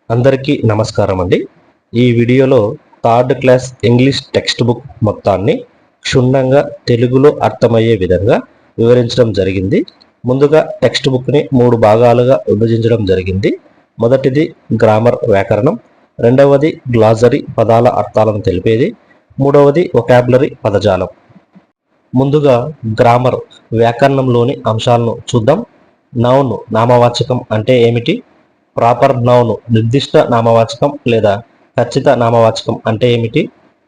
అందరికీ నమస్కారం అండి. ఈ వీడియోలో third class English text book మొత్తాన్ని క్షుణ్ణంగా తెలుగులో అర్థమయ్యే విధంగా వివరించడం జరిగింది. ముందుగా టెక్స్ట్ బుక్ని 3 భాగాలుగా విభజించడం జరిగింది. మొదటిది గ్రామర్ వ్యాకరణం, రెండవది గ్లాజరీ పదాల అర్థాలను తెలిపేది, మూడవది వొకాబులరీ పదజాలం. ముందుగా గ్రామర్ వ్యాకరణంలోని అంశాలను చూద్దాం. నౌన్ నామవాచకం అంటే ఏమిటి? ప్రాపర్ నౌన్ నిర్దిష్ట నామవాచకం లేదా ఖచ్చిత నామవాచకం అంటే ఏమిటి?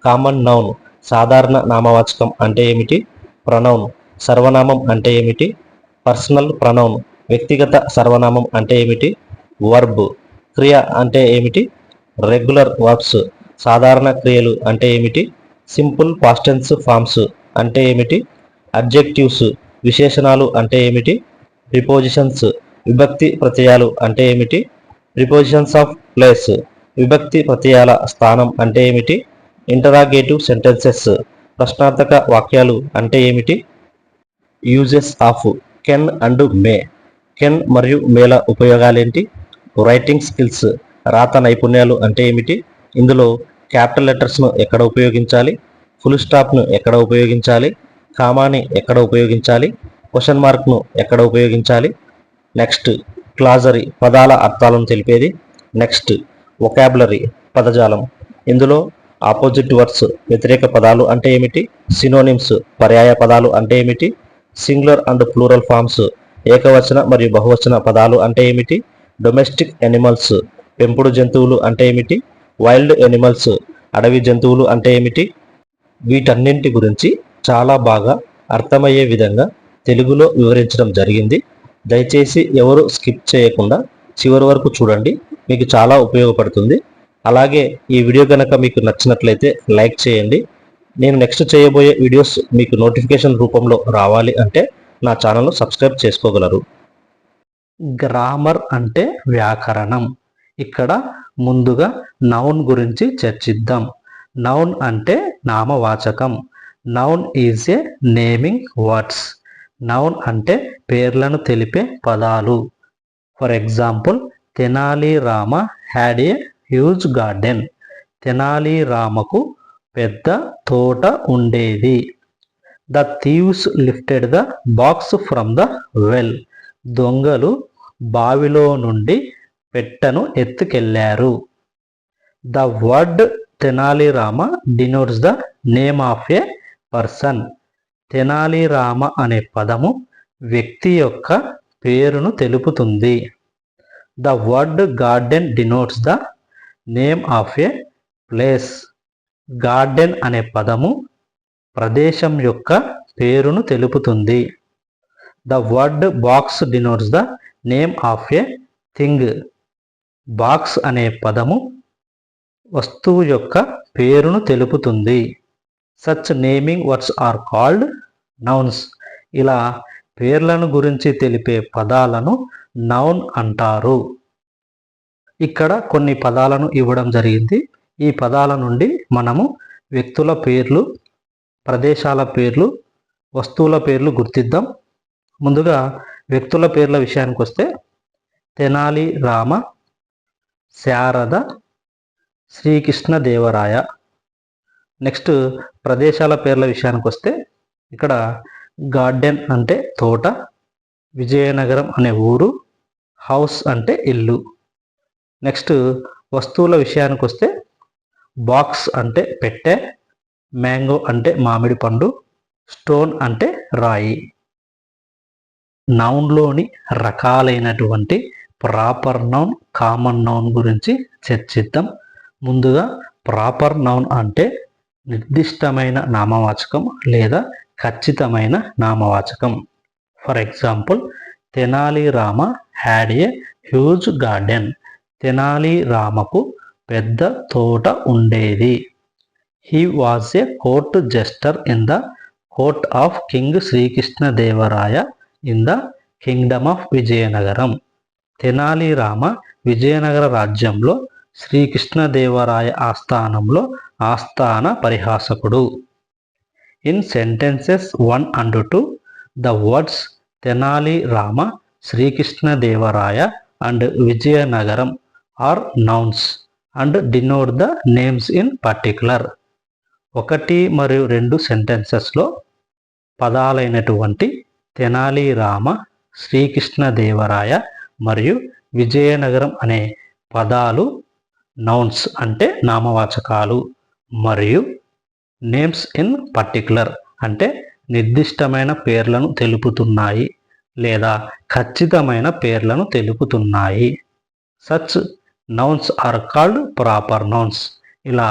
కామన్ నౌన్ సాధారణ నామవాచకం అంటే ఏమిటి? ప్రొనౌన్ సర్వనామం అంటే ఏమిటి? పర్సనల్ ప్రొనౌన్ వ్యక్తిగత సర్వనామం అంటే ఏమిటి? వర్బ్ క్రియ అంటే ఏమిటి? రెగ్యులర్ వర్బ్స్ సాధారణ క్రియలు అంటే ఏమిటి? సింపుల్ పాస్ట్ టెన్స్ ఫార్మ్స్ అంటే ఏమిటి? అడ్జెక్టివ్స్ విశేషణాలు అంటే ఏమిటి? ప్రిపోజిషన్స్ విభక్తి ప్రత్యయాలు అంటే ఏమిటి? ప్రిపోజిషన్స్ ఆఫ్ ప్లేస్ విభక్తి ప్రత్యయాల స్థానం అంటే ఏమిటి? ఇంటరాగేటివ్ సెంటెన్సెస్ ప్రశ్నార్థక వాక్యాలు అంటే ఏమిటి? Uses of can and May can మరియు మేల ఉపయోగాలేంటి? రైటింగ్ స్కిల్స్ రాత నైపుణ్యాలు అంటే ఏమిటి? ఇందులో క్యాపిటల్ లెటర్స్ను ఎక్కడ ఉపయోగించాలి? ఫుల్ స్టాప్ను ఎక్కడ ఉపయోగించాలి? కామాని ఎక్కడ ఉపయోగించాలి? క్వశ్చన్ మార్క్ను ఎక్కడ ఉపయోగించాలి? నెక్స్ట్ క్లాజరీ పదాల అర్థాలను తెలిపేది. నెక్స్ట్ వొకాబులరీ పదజాలం, ఇందులో ఆపోజిట్ వర్డ్స్ వ్యతిరేక పదాలు అంటే ఏమిటి? సినోనిమ్స్ పర్యాయ పదాలు అంటే ఏమిటి? సింగులర్ అండ్ ప్లూరల్ ఫార్మ్స్ ఏకవచన మరియు బహువచన పదాలు అంటే ఏమిటి? డొమెస్టిక్ ఎనిమల్స్ పెంపుడు జంతువులు అంటే ఏమిటి? వైల్డ్ ఎనిమల్స్ అడవి జంతువులు అంటే ఏమిటి? వీటన్నింటి గురించి చాలా బాగా అర్థమయ్యే విధంగా తెలుగులో వివరించడం జరిగింది. దయచేసి ఎవరు స్కిప్ చేయకుండా చివరి వరకు చూడండి, మీకు చాలా ఉపయోగపడుతుంది. అలాగే ఈ వీడియో కనుక మీకు నచ్చినట్లయితే లైక్ చేయండి. నేను నెక్స్ట్ చేయబోయే వీడియోస్ మీకు నోటిఫికేషన్ రూపంలో రావాలి అంటే నా ఛానల్ను సబ్స్క్రైబ్ చేసుకోగలరు. గ్రామర్ అంటే వ్యాకరణం. ఇక్కడ ముందుగా నౌన్ గురించి చర్చిద్దాం. నౌన్ అంటే నామవాచకం. Noun is a naming words. Noun అంటే పేర్లను తెలిపే పదాలు. For example, Tenali Rama had a huge garden. Tenali రామకు పెద్ద తోట ఉండేది. The thieves lifted the box from the well. దొంగలు బావిలో నుండి పెట్టెను ఎత్తుకెళ్లారు. The word Tenali Rama denotes the name of a person. Tenali Rama అనే పదము వ్యక్తి యొక్క పేరును తెలుపుతుంది. The word garden denotes the name of a place. Garden అనే పదము ప్రదేశం యొక్క పేరును తెలుపుతుంది. The word box denotes the name of a thing. Box అనే పదము వస్తువు యొక్క పేరును తెలుపుతుంది. Such naming words are called nouns. ఇలా పేర్లను గురించి తెలిపే పదాలను నౌన్ అంటారు. ఇక్కడ కొన్ని పదాలను ఇవ్వడం జరిగింది. ఈ పదాల నుండి మనము వ్యక్తుల పేర్లు, ప్రదేశాల పేర్లు, వస్తువుల పేర్లు గుర్తిద్దాం. ముందుగా వ్యక్తుల పేర్ల విషయానికి వస్తే తెనాలి రామ, శారద, శ్రీకృష్ణదేవరాయ. నెక్స్ట్ ప్రదేశాల పేర్ల విషయానికి వస్తే ఇక్కడ గార్డెన్ అంటే తోట, విజయనగరం అనే ఊరు, హౌస్ అంటే ఇల్లు. నెక్స్ట్ వస్తువుల విషయానికి వస్తే బాక్స్ అంటే పెట్టె, మ్యాంగో అంటే మామిడి పండు, స్టోన్ అంటే రాయి. నౌన్లోని రకాలైనటువంటి ప్రాపర్ నౌన్, కామన్ నౌన్ గురించి చర్చిద్దాం. ముందుగా ప్రాపర్ నౌన్ అంటే నిర్దిష్టమైన నామవాచకం లేదా ఖచ్చితమైన నామవాచకం. For example, Tenali Rama had a huge garden. Tenali రామకు పెద్ద తోట ఉండేది. He was a court jester in the court of king Srikrishnadevaraya in the kingdom of Vijayanagaram. Tenali Rama Vijayanagara రాజ్యంలో శ్రీకృష్ణదేవరాయ ఆస్థానంలో ఆస్థాన పరిహాసకుడు. In sentences 1 and 2, the words Tenali Rama, Srikrishnadevaraya and Vijayanagaram are nouns and denote the names in particular. 1 మరియు 2 సెంటెన్సెస్లో పదాలైనటువంటి తెనాలి రామ, శ్రీకృష్ణదేవరాయ మరియు విజయనగరం అనే పదాలు నౌన్స్ అంటే నామవాచకాలు మరియు నేమ్స్ ఇన్ పర్టికులర్ అంటే నిర్దిష్టమైన పేర్లను తెలుపుతున్నాయి లేదా ఖచ్చితమైన పేర్లను తెలుపుతున్నాయి. Such nouns are called proper nouns. ఇలా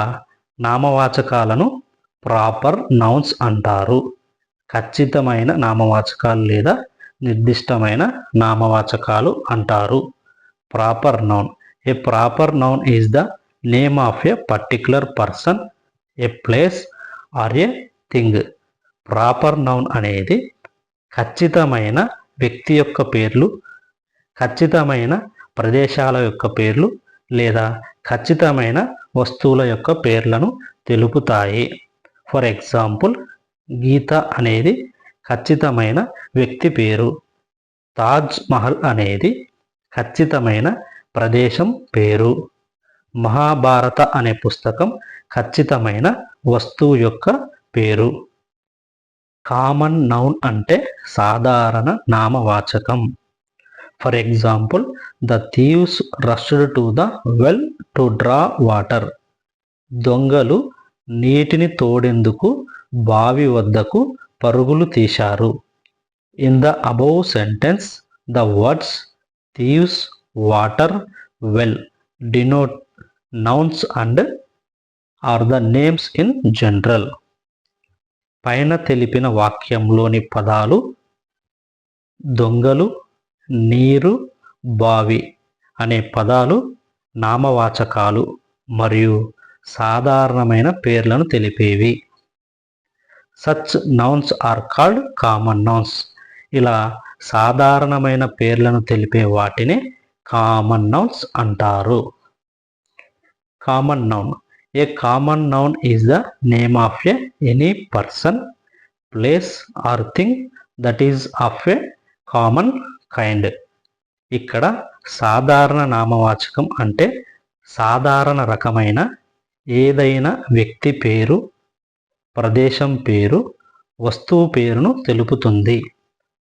నామవాచకాలను ప్రాపర్ నౌన్స్ అంటారు. ఖచ్చితమైన నామవాచకాలు లేదా నిర్దిష్టమైన నామవాచకాలు అంటారు. Proper noun. A proper noun is the name of a particular person, a place or a thing. Proper noun అనేది ఖచ్చితమైన వ్యక్తి యొక్క పేర్లు, ఖచ్చితమైన ప్రదేశాల యొక్క పేర్లు లేదా ఖచ్చితమైన వస్తువుల యొక్క పేర్లను తెలుపుతాయి. ఫర్ ఎగ్జాంపుల్, గీత అనేది ఖచ్చితమైన వ్యక్తి పేరు. తాజ్ మహల్ అనేది ఖచ్చితమైన ప్రదేశం పేరు. మహాభారత అనే పుస్తకం ఖచ్చితమైన వస్తువు యొక్క పేరు. కామన్ నౌన్ అంటే సాధారణ నామవాచకం. For example, the thieves rushed to the well to draw water. దొంగలు నీటిని తోడేందుకు బావి వద్దకు పరుగులు తీశారు. In the above sentence the words thieves, water, well denote nouns and are the names in general. పైన తెలిపిన వాక్యంలోని పదాలు దొంగలు, నీరు, బావి అనే పదాలు నామవాచకాలు మరియు సాధారణమైన పేర్లను తెలిపేవి. Such nouns are called common nouns. ఇలా సాధారణమైన పేర్లను తెలిపే వాటిని కామన్ నౌన్స్ అంటారు. Common noun. A common noun is the name of any person, place or thing that is of a common kind. ఇక్కడ సాధారణ నామవాచకం అంటే సాధారణ రకమైన ఏదైనా వ్యక్తి పేరు, ప్రదేశం పేరు, వస్తువు పేరును తెలుపుతుంది.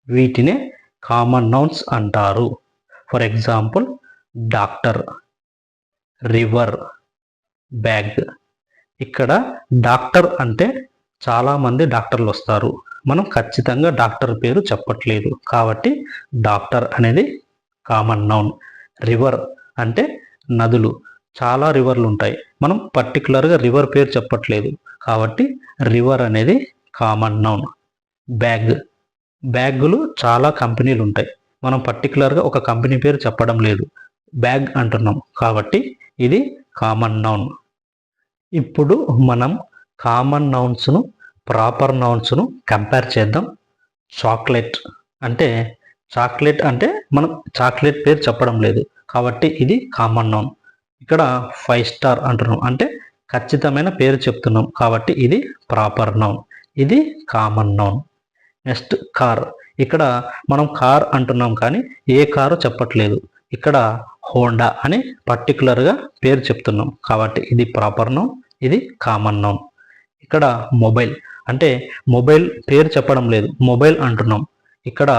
వీటినే కామన్ నౌన్స్ అంటారు. For example, doctor, river, bag. ఇక్కడ డాక్టర్ అంటే చాలామంది డాక్టర్లు వస్తారు. మనం ఖచ్చితంగా డాక్టర్ పేరు చెప్పట్లేదు కాబట్టి డాక్టర్ అనేది కామన్ నౌన్. రివర్ అంటే నదులు, చాలా రివర్లు ఉంటాయి. మనం పర్టికులర్గా రివర్ పేరు చెప్పట్లేదు కాబట్టి రివర్ అనేది కామన్ నౌన్. బ్యాగ్. బ్యాగులు చాలా కంపెనీలు ఉంటాయి. మనం పర్టికులర్గా ఒక కంపెనీ పేరు చెప్పడం లేదు, బ్యాగ్ అంటున్నాం కాబట్టి ఇది కామన్ నౌన్. ఇప్పుడు మనం కామన్ నౌన్స్ను, ప్రాపర్ నౌన్స్ను కంపేర్ చేద్దాం. చాక్లెట్ అంటే మనం చాక్లెట్ పేరు చెప్పడం లేదు కాబట్టి ఇది కామన్ నౌన్. ఇక్కడ 5 స్టార్ అంటున్నాం అంటే ఖచ్చితమైన పేరు చెప్తున్నాం కాబట్టి ఇది ప్రాపర్ నౌన్. ఇది కామన్ నౌన్. Next car. ఇక్కడ మనం కార్ అంటున్నాం కానీ ఏ కారు చెప్పట్లేదు. ఇక్కడ హోండా అని పర్టికులర్గా పేరు చెప్తున్నాం కాబట్టి ఇది ప్రాపర్ నౌన్, ఇది కామన్ నౌన్. ఇక్కడ మొబైల్ అంటే మొబైల్ పేరు చెప్పడం లేదు, మొబైల్ అంటున్నాం. ఇక్కడ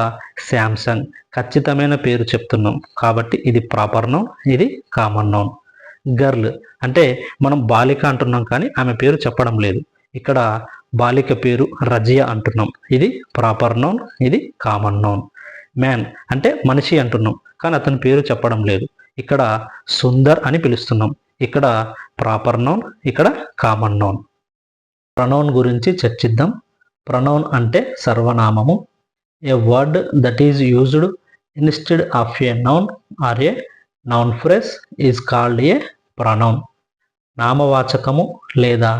శాంసంగ్ ఖచ్చితమైన పేరు చెప్తున్నాం కాబట్టి ఇది ప్రాపర్ నౌన్, ఇది కామన్ నౌన్. గర్ల్ అంటే మనం బాలిక అంటున్నాం కానీ ఆమె పేరు చెప్పడం లేదు. ఇక్కడ బాలిక పేరు రజియా అంటున్నాం, ఇది ప్రాపర్ నౌన్, ఇది కామన్ నౌన్. మ్యాన్ అంటే మనిషి అంటున్నాం కానీ అతని పేరు చెప్పడం లేదు. ఇక్కడ సుందర్ అని పిలుస్తున్నాం, ఇక్కడ ప్రాపర్ నౌన్, ఇక్కడ కామన్ నౌన్. ప్రొనౌన్ గురించి చర్చిద్దాం. ప్రొనౌన్ అంటే సర్వనామము. A word that is used instead of a noun or a noun phrase is called a pronoun. నామవాచకము లేదా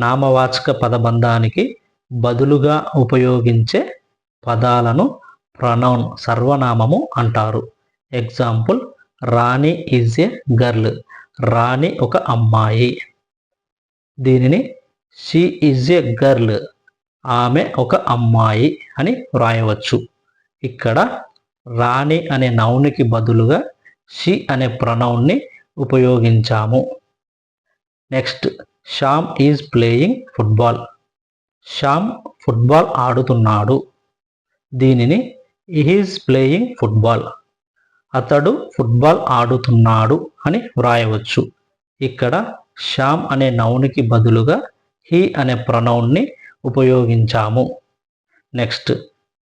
నామవాచక పదబంధానికి బదులుగా ఉపయోగించే పదాలను ప్రొనౌన్ సర్వనామము అంటారు. Example, Rani is a girl. Rani ఒక అమ్మాయి. దీనిని షీ ఈజ్ ఏ గర్ల్. ఆమె ఒక అమ్మాయి అని వ్రాయవచ్చు. ఇక్కడ రాణి అనే నౌన్కి బదులుగా షీ అనే ప్రొనౌన్ని ఉపయోగించాము. Next, Shyam is playing football. Shyam football ఆడుతున్నాడు. దీనిని ఈజ్ ప్లేయింగ్ ఫుట్బాల్, అతడు ఫుట్బాల్ ఆడుతున్నాడు అని వ్రాయవచ్చు. ఇక్కడ శ్యామ్ అనే నౌన్కి బదులుగా హీ అనే ప్రొనౌన్ని ఉపయోగించాము. Next,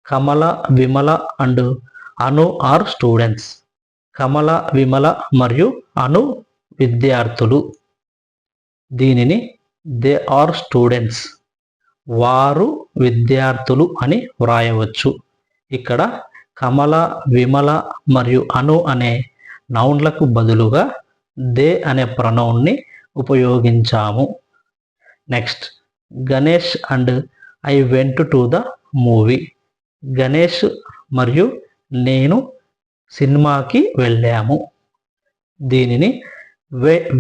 Kamala, Vimala and Anu are students. Kamala, Vimala మరియు అను విద్యార్థులు. దీనిని దే ఆర్ స్టూడెంట్స్, వారు విద్యార్థులు అని వ్రాయవచ్చు. ఇక్కడ కమల, విమల మరియు అను అనే నౌన్లకు బదులుగా దే అనే ప్రొనౌన్ని ఉపయోగించాము. Next, Ganesh and I went to the movie. Ganesh మరియు నేను సినిమాకి వెళ్ళాము. దీనిని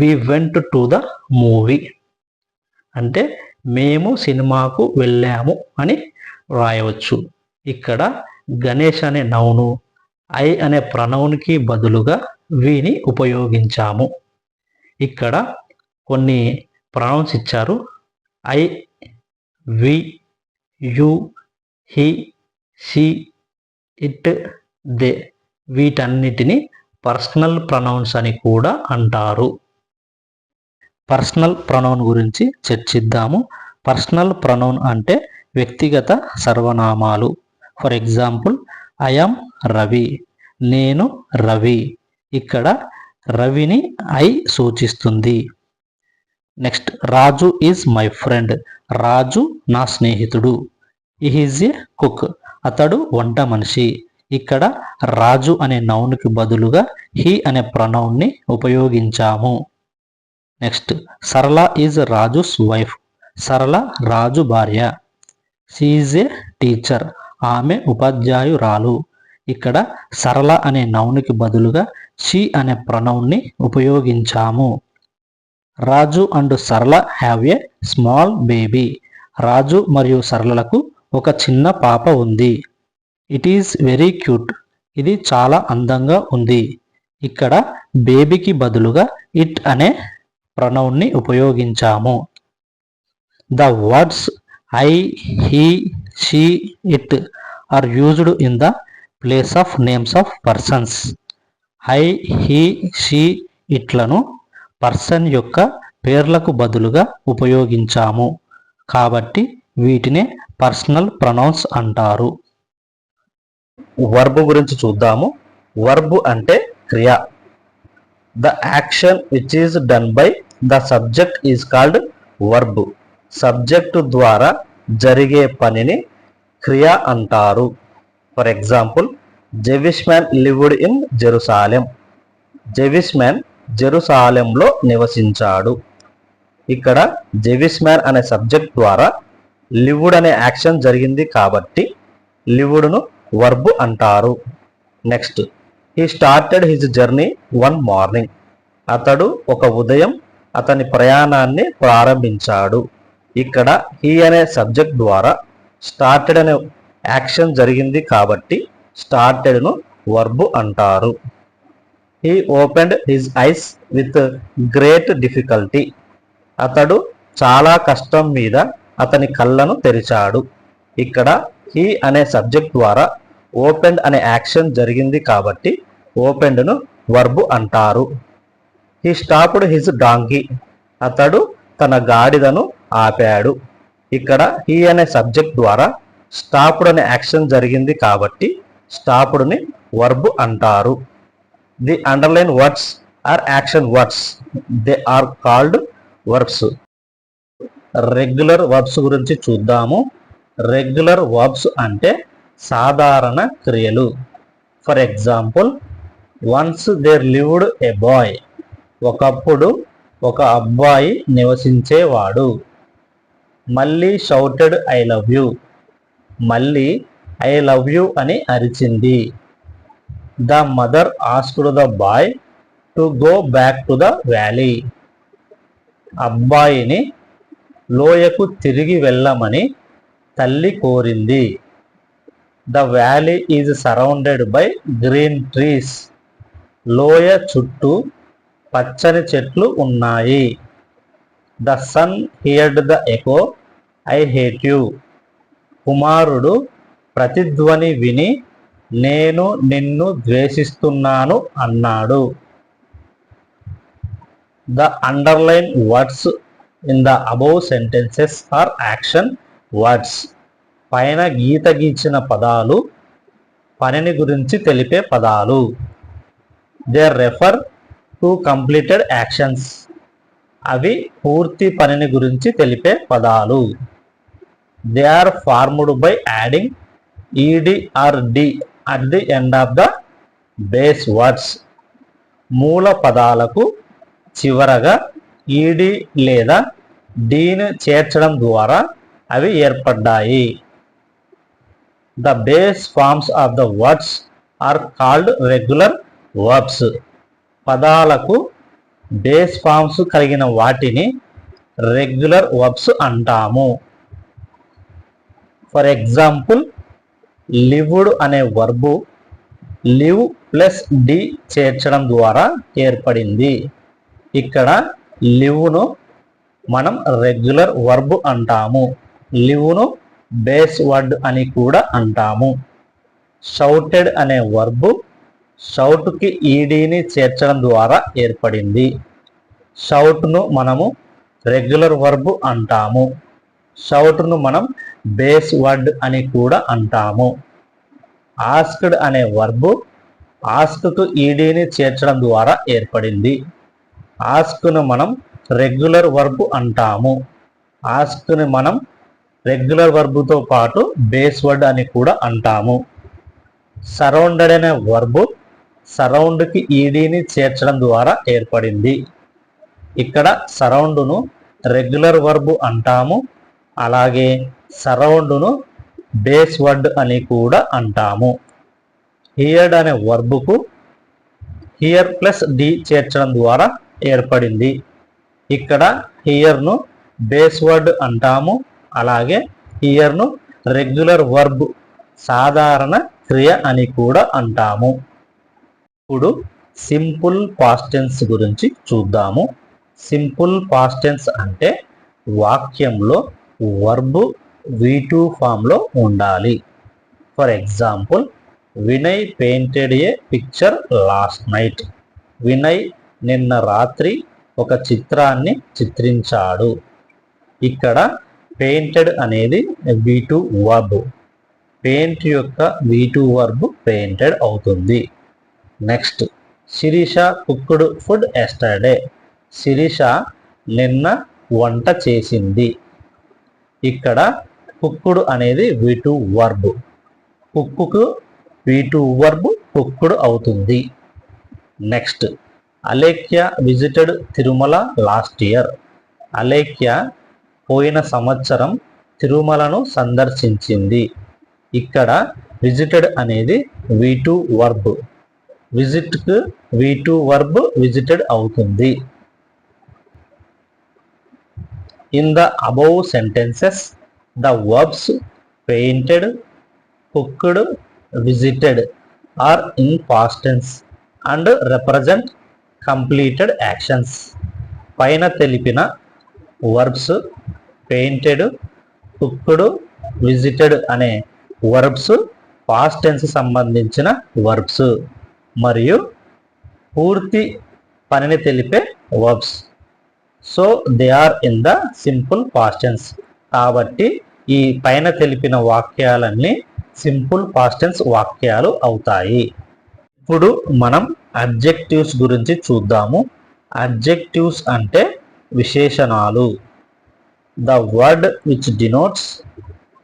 we went to the movie అంటే మేము సినిమాకు వెళ్ళాము అని వ్రాయవచ్చు. ఇక్కడ గణేష్ అనే నౌను ఐ అనే ప్రొనౌన్కి బదులుగా విని ఉపయోగించాము. ఇక్కడ కొన్ని ప్రొనౌన్స్ ఇచ్చారు. I, we, you, he, she, it, they. వీటన్నిటిని పర్సనల్ ప్రొనౌన్స్ అని కూడా అంటారు. పర్సనల్ ప్రొనౌన్ గురించి చర్చిద్దాము. పర్సనల్ ప్రొనౌన్ అంటే వ్యక్తిగత సర్వనామాలు. For example, I am Ravi, నేను రవి. ఇక్కడ రవిని ఐ సూచిస్తుంది. Next, Raju is my friend. Raju నా స్నేహితుడు. ఈజ్ ఏ కుక్, అతడు వంట మనిషి. ఇక్కడ రాజు అనే నౌన్కి బదులుగా హీ అనే ప్రొనౌన్ని ఉపయోగించాము. నెక్స్ట్, సరళ ఈజ్ రాజుస్ వైఫ్. సరళ రాజు భార్య. షీ ఈజ్ ఏ టీచర్, ఆమె ఉపాధ్యాయురాలు. ఇక్కడ సరళ అనే నౌన్కి బదులుగా షీ అనే ప్రొనౌన్ని ఉపయోగించాము. రాజు అండ్ సరళ హ్యావ్ ఏ స్మాల్ బేబీ. రాజు మరియు సరళలకు ఒక చిన్న పాప ఉంది. ఇట్ ఈస్ వెరీ క్యూట్, ఇది చాలా అందంగా ఉంది. ఇక్కడ బేబీకి బదులుగా ఇట్ అనే ప్రొనౌన్ని ఉపయోగించాము. The words I, he, she, it are used in the place of names of persons. I, he, she, ఇట్లను పర్సన్ యొక్క పేర్లకు బదులుగా ఉపయోగించాము. కాబట్టి వీటినే పర్సనల్ ప్రొనౌన్స్ అంటారు. వర్బ్ గురించి చూద్దాము. వర్బ్ అంటే క్రియ. The action which is done by the subject is called verb. Subject ద్వారా జరిగే పనిని క్రియ అంటారు. For example, Jewish man lived in Jerusalem. Jewish man జెరూసాలెంలో నివసించాడు. ఇక్కడ జెవిష్ మ్యాన్ అనే సబ్జెక్ట్ ద్వారా లివ్డ్ అనే యాక్షన్ జరిగింది కాబట్టి లివ్డ్ను వర్బ్ అంటారు. Next, he started his journey one morning. అతడు ఒక ఉదయం అతని ప్రయాణాన్ని ప్రారంభించాడు. ఇక్కడ హీ అనే సబ్జెక్ట్ ద్వారా స్టార్టెడ్ అనే యాక్షన్ జరిగింది కాబట్టి స్టార్టెడ్ను వర్బ్ అంటారు. He opened his eyes with great difficulty. అతడు చాలా కష్టం మీద అతని కళ్ళను తెరిచాడు. ఇక్కడ హీ అనే సబ్జెక్ట్ ద్వారా ఓపెన్డ్ అనే యాక్షన్ జరిగింది కాబట్టి ఓపెన్డ్ను వర్బ్ అంటారు. He stopped his donkey. అతడు తన గాడిదను ఆపాడు. ఇక్కడ హీ అనే సబ్జెక్ట్ ద్వారా స్టాప్డ్ అనే యాక్షన్ జరిగింది కాబట్టి స్టాప్డ్ని వర్బ్ అంటారు. The underline words are action words. They are called verbs. Regular verbs గురించి చూద్దాము. రెగ్యులర్ వర్బ్స్ అంటే సాధారణ క్రియలు. For example, once there lived a boy. ఒకప్పుడు ఒక అబ్బాయి నివసించేవాడు. మళ్ళీ షౌటెడ్ ఐ లవ్ యూ. మళ్ళీ ఐ లవ్ యూ అని అరిచింది. The mother asked the boy to go back to the valley. అబ్బాయిని లోయకు తిరిగి వెళ్ళమని తల్లి కోరింది. The valley is surrounded by green trees. లోయ చుట్టూ పచ్చని చెట్లు ఉన్నాయి. The son heard the echo I hate you. కుమారుడు ప్రతిధ్వని విని నేను నిన్ను ద్వేషిస్తున్నాను అన్నాడు. The underline words in the above sentences are action words. పైన గీత గీచిన పదాలు పనిని గురించి తెలిపే పదాలు. They refer to completed actions. అవి పూర్తి పనిని గురించి తెలిపే పదాలు. They are formed by adding ED or D at the end of the base words. మూల పదాలకు చివరగా ఈడి లేదా డిని చేర్చడం ద్వారా అవి ఏర్పడ్డాయి. The base forms of the words are called regular verbs. పదాలకు బేస్ ఫార్మ్స్ కలిగిన వాటిని రెగ్యులర్ వర్బ్స్ అంటాము. ఫర్ ఎగ్జాంపుల్, లివ్డ్ అనే వర్బు లివ్ ప్లస్ డి చేర్చడం ద్వారా ఏర్పడింది. ఇక్కడ లివ్ను మనం రెగ్యులర్ వర్బ్ అంటాము. లివ్ను బేస్ వర్డ్ అని కూడా అంటాము. షౌటెడ్ అనే వర్బు షౌట్కి ఈడీని చేర్చడం ద్వారా ఏర్పడింది. షౌట్ను మనము రెగ్యులర్ వర్బ్ అంటాము. షౌట్ను మనం బేస్ వర్డ్ అని కూడా అంటాము. ఆస్క్డ్ అనే వర్బు ఆస్క్కు ఈడీని చేర్చడం ద్వారా ఏర్పడింది. ఆస్క్ను మనం రెగ్యులర్ వర్బ్ అంటాము. ఆస్క్ని మనం రెగ్యులర్ వర్బుతో పాటు బేస్ వర్డ్ అని కూడా అంటాము. సరౌండెడ్ అనే వర్బు సరౌండ్కి ఈడీని చేర్చడం ద్వారా ఏర్పడింది. ఇక్కడ సరౌండ్ను రెగ్యులర్ వర్బ్ అంటాము. అలాగే సరౌండ్ను బేస్ వర్డ్ అని కూడా అంటాము. హియర్డ్ అనే వర్బుకు హియర్ ప్లస్ డి చేర్చడం ద్వారా ఏర్పడింది. ఇక్కడ హియర్ను బేస్ వర్డ్ అంటాము. అలాగే హియర్ను రెగ్యులర్ వర్బ్ సాధారణ క్రియ అని కూడా అంటాము. ఇప్పుడు సింపుల్ పాస్ట్ టెన్స్ గురించి చూద్దాము. సింపుల్ పాస్ట్ టెన్స్ అంటే వాక్యంలో వర్బ్ V2 ఫామ్లో ఉండాలి. For example, Vinay painted A picture last night. Vinay నిన్న రాత్రి ఒక చిత్రాన్ని చిత్రించాడు. ఇక్కడ పెయింటెడ్ అనేది V2 వర్బ్. పెయింట్ యొక్క V2 వర్బ్ పెయింటెడ్ అవుతుంది. Next, Shirisha cooked food yesterday. Shirisha నిన్న వంట చేసింది. ఇక్కడ కుక్కుడు అనేది V2 verb. కుక్కుకు V2 verb cooked అవుతుంది. Next, Alekhya visited Tirumala last year. Alekhya పోయిన సంవత్సరం తిరుమలను సందర్శించింది. ఇక్కడ విజిటెడ్ అనేది V2 వర్బ్. విజిట్కు V2 వర్బ్ విజిటెడ్ అవుతుంది. In the above sentences the verbs painted, cooked, visited are in past tense and represent completed actions. పైన తెలిపిన వర్బ్స్ పెయింటెడ్, కుక్డ్, విజిటెడ్ అనే వర్బ్స్ పాస్ట్ టెన్స్ సంబంధించిన వర్బ్స్ మరియు పూర్తి పనిని తెలిపే verbs. So they are in the simple past tense. కాబట్టి ఈ పైన తెలిపిన వాక్యాలన్నీ సింపుల్ పాస్ట్ టెన్స్ వాక్యాలు అవుతాయి. ఇప్పుడు మనం అడ్జెక్టివ్స్ గురించి చూద్దాము. అడ్జెక్టివ్స్ అంటే విశేషణాలు. The word which denotes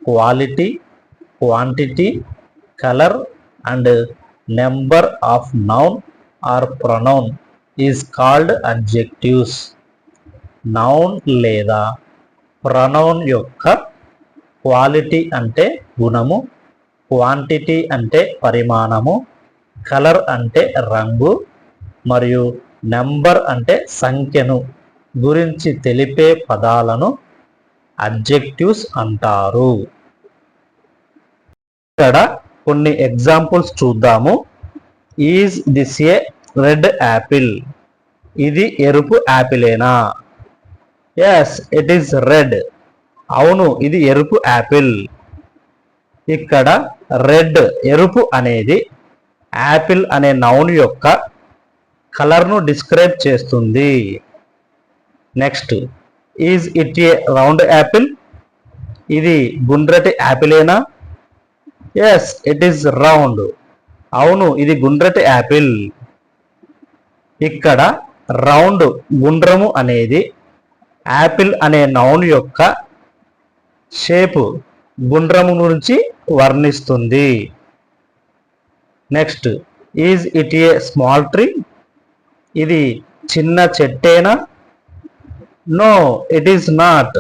quality, quantity, colour and number of noun are pronoun is called adjectives. Noun లేదా ప్రొనౌన్ యొక్క క్వాలిటీ అంటే గుణము, క్వాంటిటీ అంటే పరిమాణము, కలర్ అంటే రంగు మరియు నెంబర్ అంటే సంఖ్యను గురించి తెలిపే పదాలను అడ్జెక్టివ్స్ అంటారు. ఇక్కడ కొన్ని ఎగ్జాంపుల్స్ చూద్దాము. Is this a red apple? ఇది ఎరుపు యాపిలేనా? Yes, it is red. అవును, ఇది ఎరుపు యాపిల్. ఇక్కడ రెడ్ ఎరుపు అనేది యాపిల్ అనే నౌన్ యొక్క కలర్ను డిస్క్రైబ్ చేస్తుంది. Next, is it a round apple? ఇది గుండ్రటి యాపిలేనా? Yes, it is round. అవును, ఇది గుండ్రటి యాపిల్. ఇక్కడ రౌండ్ గుండ్రము అనేది యాపిల్ అనే నౌన్ యొక్క షేపు గుండ్రము నుంచి వర్ణిస్తుంది. Next, is it a small tree? ఇది చిన్న చెట్టేనా? No, it is not.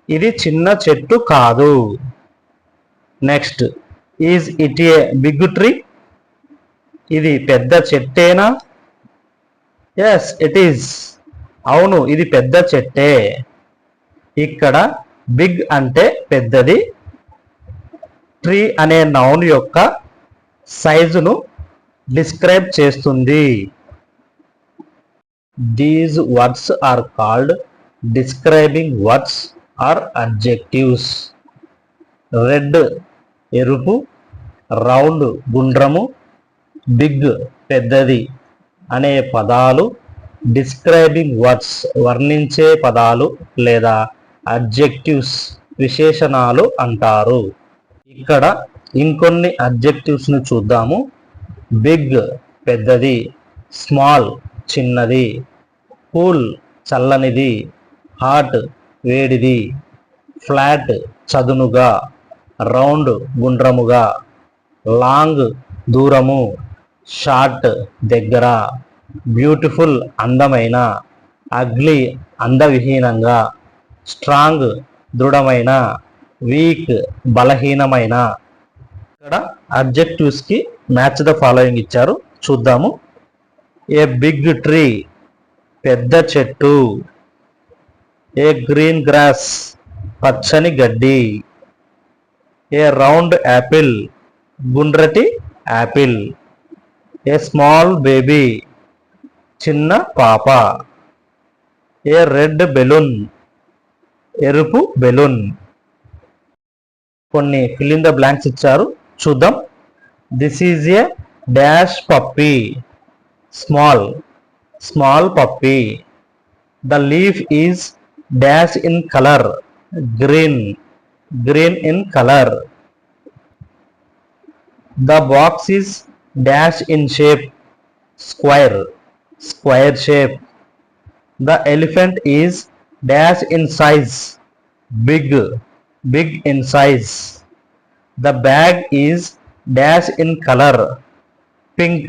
ఇది చిన్న చెట్టు కాదు. Next, is it a big tree? ఇది పెద్ద చెట్టేనా? Yes, it is. అవును, ఇది పెద్ద చెట్టే. ఇక్కడ బిగ్ అంటే పెద్దది, ట్రీ అనే నౌన్ యొక్క సైజును డిస్క్రైబ్ చేస్తుంది. These words are called describing words or adjectives. Red ఎరుపు, రౌండ్ గుండ్రము, బిగ్ పెద్దది అనే పదాలు డిస్క్రైబింగ్ వర్డ్స్ వర్ణించే పదాలు లేదా అడ్జెక్టివ్స్ విశేషణాలు అంటారు. ఇక్కడ ఇంకొన్ని అడ్జెక్టివ్స్ను చూద్దాము. బిగ్ పెద్దది, స్మాల్ చిన్నది, కూల్ చల్లనిది, హాట్ వేడిది, ఫ్లాట్ చదునుగా, రౌండ్ గుండ్రముగా, లాంగ్ దూరము, షార్ట్ దగ్గర, బ్యూటిఫుల్ అందమైన, అగ్లీ అందవిహీనంగా, స్ట్రాంగ్ దృఢమైన, వీక్ బలహీనమైన. ఇక్కడ అడ్జెక్టివ్స్ కి మ్యాచ్ ద ఫాలోయింగ్ ఇచ్చారు, చూద్దాము. ఏ బిగ్ ట్రీ పెద్ద చెట్టు, ఏ గ్రీన్ గ్రాస్ పచ్చని గడ్డి, ఏ రౌండ్ యాపిల్ గుండ్రటి యాపిల్, ఏ స్మాల్ బేబీ చిన్న పాప, ఏ రెడ్ బెలూన్ ఎరుపు బెలూన్. కొన్ని ఫిల్ ఇన్ ద బ్లాంక్స్ ఇచ్చారు, చూద్దాం. This is a dash puppy, small puppy. The leaf is dash in colour, green in colour. The box is dash in shape, square shape. The elephant is dash in size, big in size. The bag is dash in color, pink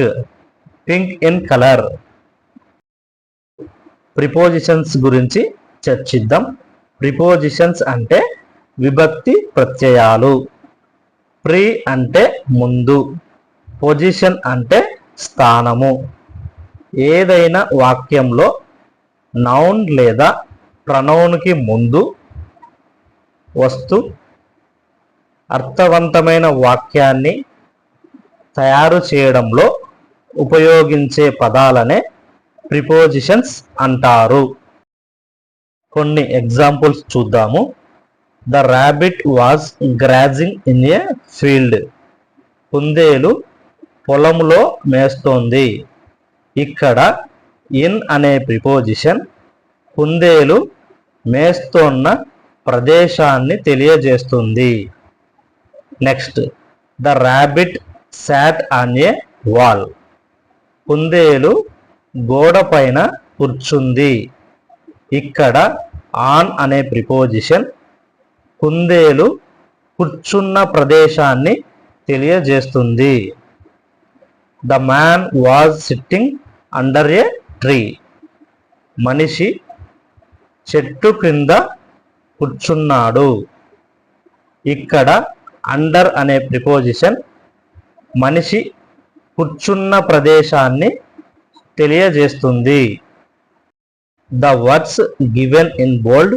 in color. Prepositions గురించి చర్చిద్దాం. Prepositions అంటే విభక్తి ప్రత్యయాలు. Pre అంటే ముందు, position అంటే స్థానము. ఏదైనా వాక్యంలో నౌన్ లేదా ప్రనౌన్కి ముందు వస్తూ అర్థవంతమైన వాక్యాన్ని తయారు చేయడంలో ఉపయోగించే పదాలనే ప్రిపోజిషన్స్ అంటారు. కొన్ని ఎగ్జాంపుల్స్ చూద్దాము. The rabbit was grazing in a field. కుందేలు పొలంలో మేస్తోంది. ఇక్కడ ఇన్ అనే ప్రిపోజిషన్ కుందేలు మేస్తోన్న ప్రదేశాన్ని తెలియజేస్తుంది. Next, the rabbit sat on a wall. కుందేలు గోడ పైన కూర్చుంది. ఇక్కడ ఆన్ అనే ప్రిపోజిషన్ కుందేలు కూర్చున్న ప్రదేశాన్ని తెలియజేస్తుంది. The man was sitting under A tree. మనిషి చెట్టు క్రింద కూర్చున్నాడు. ఇక్కడ అండర్ అనే ప్రిపోజిషన్ మనిషి కూర్చున్న ప్రదేశాన్ని తెలియజేస్తుంది. The words given in bold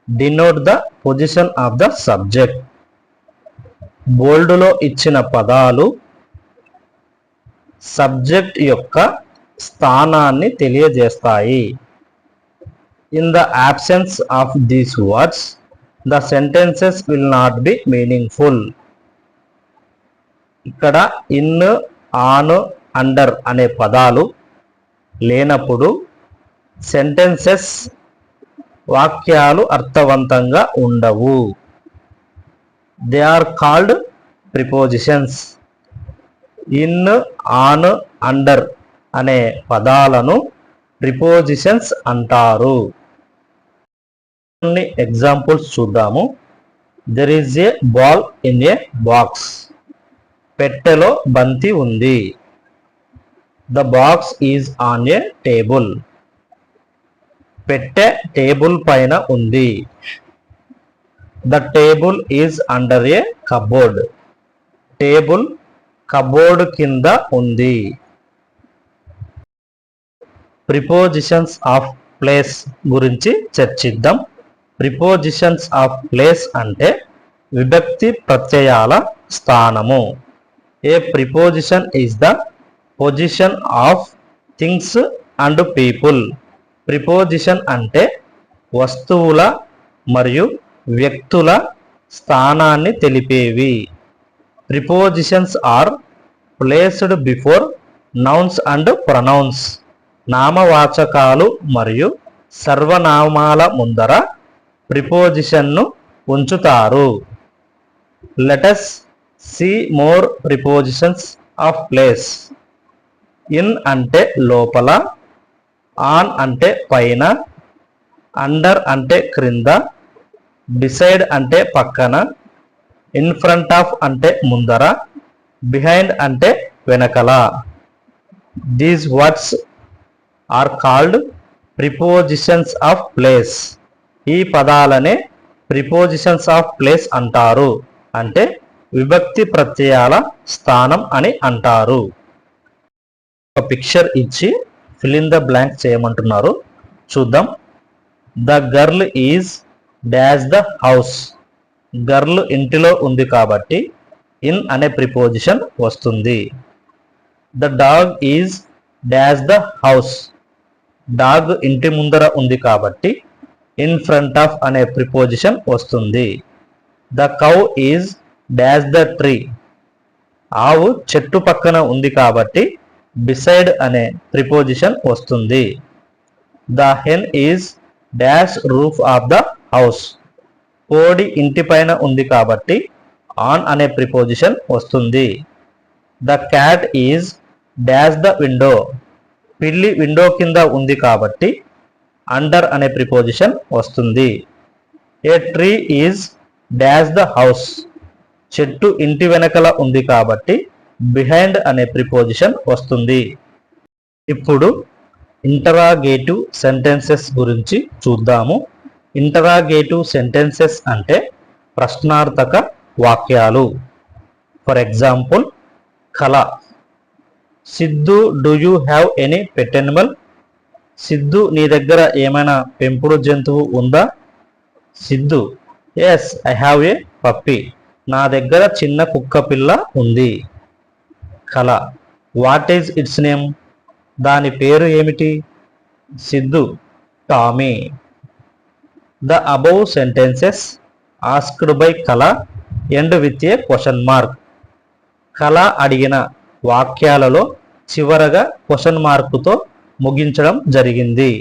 denote the position of the subject. బోల్డ్లో ఇచ్చిన పదాలు సబ్జెక్ట్ యొక్క స్థానాన్ని తెలియజేస్తాయి. In the absence of these words the sentences will not be meaningful. ఇక్కడ ఇన్, ఆన్, అండర్ అనే పదాలు లేనప్పుడు సెంటెన్సెస్ వాక్యాలు అర్థవంతంగా ఉండవు. They are called prepositions. In, on, under అనే పదాలను ప్రిపోజిషన్స్ అంటారు. కొన్ని ఎగ్జాంపుల్స్ చూద్దాము. There is a ball in a box. పెట్టెలో బంతి ఉంది. The box is on a table. పెట్టె టేబుల్ పైన ఉంది. The table is under A cupboard. Table cupboard కింద ఉంది. ప్రిపోజిషన్స్ ఆఫ్ ప్లేస్ గురించి చర్చిద్దాం. ప్రిపోజిషన్స్ ఆఫ్ ప్లేస్ అంటే విభక్తి ప్రత్యయాల స్థానము. A preposition is the position of things and people. Preposition అంటే వస్తువుల మరియు వ్యక్తుల స్థానాన్ని తెలిపేవి. Prepositions are placed before nouns and pronouns. నామవాచకాలు మరియు సర్వనామాల ముందర ప్రిపోజిషన్ను ఉంచుతారు. Let us see more prepositions of place. In అంటే లోపల, ఆన్ అంటే పైన, అండర్ అంటే క్రింద, బిసైడ్ అంటే పక్కన, ఇన్ ఫ్రంట్ ఆఫ్ అంటే ముందర, బిహైండ్ అంటే వెనకల. These words are called prepositions of place. ఈ పదాలనే ప్రిపోజిషన్స్ ఆఫ్ ప్లేస్ అంటారు. అంటే విభక్తి ప్రత్యయాల స్థానం అని అంటారు. ఒక పిక్చర్ ఇచ్చి ఫిల్ ఇన్ ద బ్లాంక్ చేయమంటున్నారు. చూద్దాం. The girl is dash the house. Girl ఇంటిలో ఉంది కాబట్టి ఇన్ అనే ప్రిపోజిషన్ వస్తుంది. The dog is dash the house. Dog ఇంటి ముందర ఉంది కాబట్టి ఇన్ ఫ్రంట్ ఆఫ్ అనే ప్రిపోజిషన్ వస్తుంది. The cow is dash the tree. ఆవు చెట్టు పక్కన ఉంది కాబట్టి బిసైడ్ అనే ప్రిపోజిషన్ వస్తుంది. The hen is dash roof of the house. కోడి ఇంటి పైన ఉంది కాబట్టి ఆన్ అనే ప్రిపోజిషన్ వస్తుంది. The cat is dash the window. పిల్లి విండో కింద ఉంది కాబట్టి అండర్ అనే ప్రిపోజిషన్ వస్తుంది. ఏ tree is dash the house. చెట్టు ఇంటి వెనకల ఉంది కాబట్టి బిహైండ్ అనే ప్రిపోజిషన్ వస్తుంది. ఇప్పుడు ఇంటరాగేటివ్ సెంటెన్సెస్ గురించి చూద్దాము. ఇంటరాగేటివ్ సెంటెన్సెస్ అంటే ప్రశ్నార్థక వాక్యాలు. For example, Kala. Siddhu, do you have any pet animal? Siddhu, నీ దగ్గర ఏమైనా పెంపుడు జంతువు ఉందా? Siddhu, yes I have a puppy. నా దగ్గర చిన్న కుక్క పిల్ల ఉంది. Kala. What is its name? దాని పేరు ఏమిటి? Siddhu, Tommy. The above sentences asked by Kala end with a question mark. Kala అడిగిన వాక్యాలలో చివరగా క్వశ్చన్ మార్కుతో ముగించడం జరిగింది.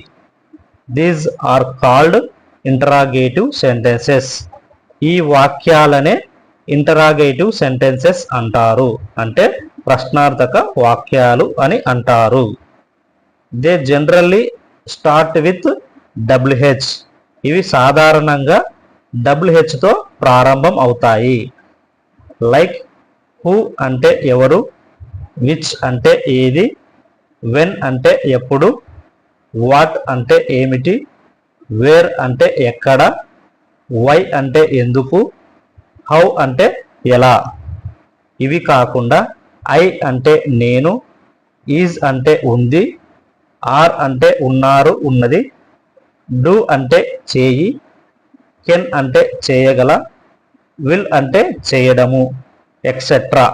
These are called interrogative sentences. ఈ వాక్యాలనే ఇంటరాగేటివ్ సెంటెన్సెస్ అంటారు. అంటే ప్రశ్నార్థక వాక్యాలు అని అంటారు. They generally start with WH. ఇవి సాధారణంగా WHతో ప్రారంభం అవుతాయి. లైక్ హూ అంటే ఎవరు, విచ్ అంటే ఏది, వెన్ అంటే ఎప్పుడు, వాట్ అంటే ఏమిటి, వేర్ అంటే ఎక్కడ, వై అంటే ఎందుకు, హౌ అంటే ఎలా. ఇవి కాకుండా ఐ అంటే నేను, ఈజ్ అంటే ఉంది, ఆర్ అంటే ఉన్నారు ఉన్నది, డూ అంటే చేయి, కెన్ అంటే చేయగల, విల్ అంటే చేయడము, etcetera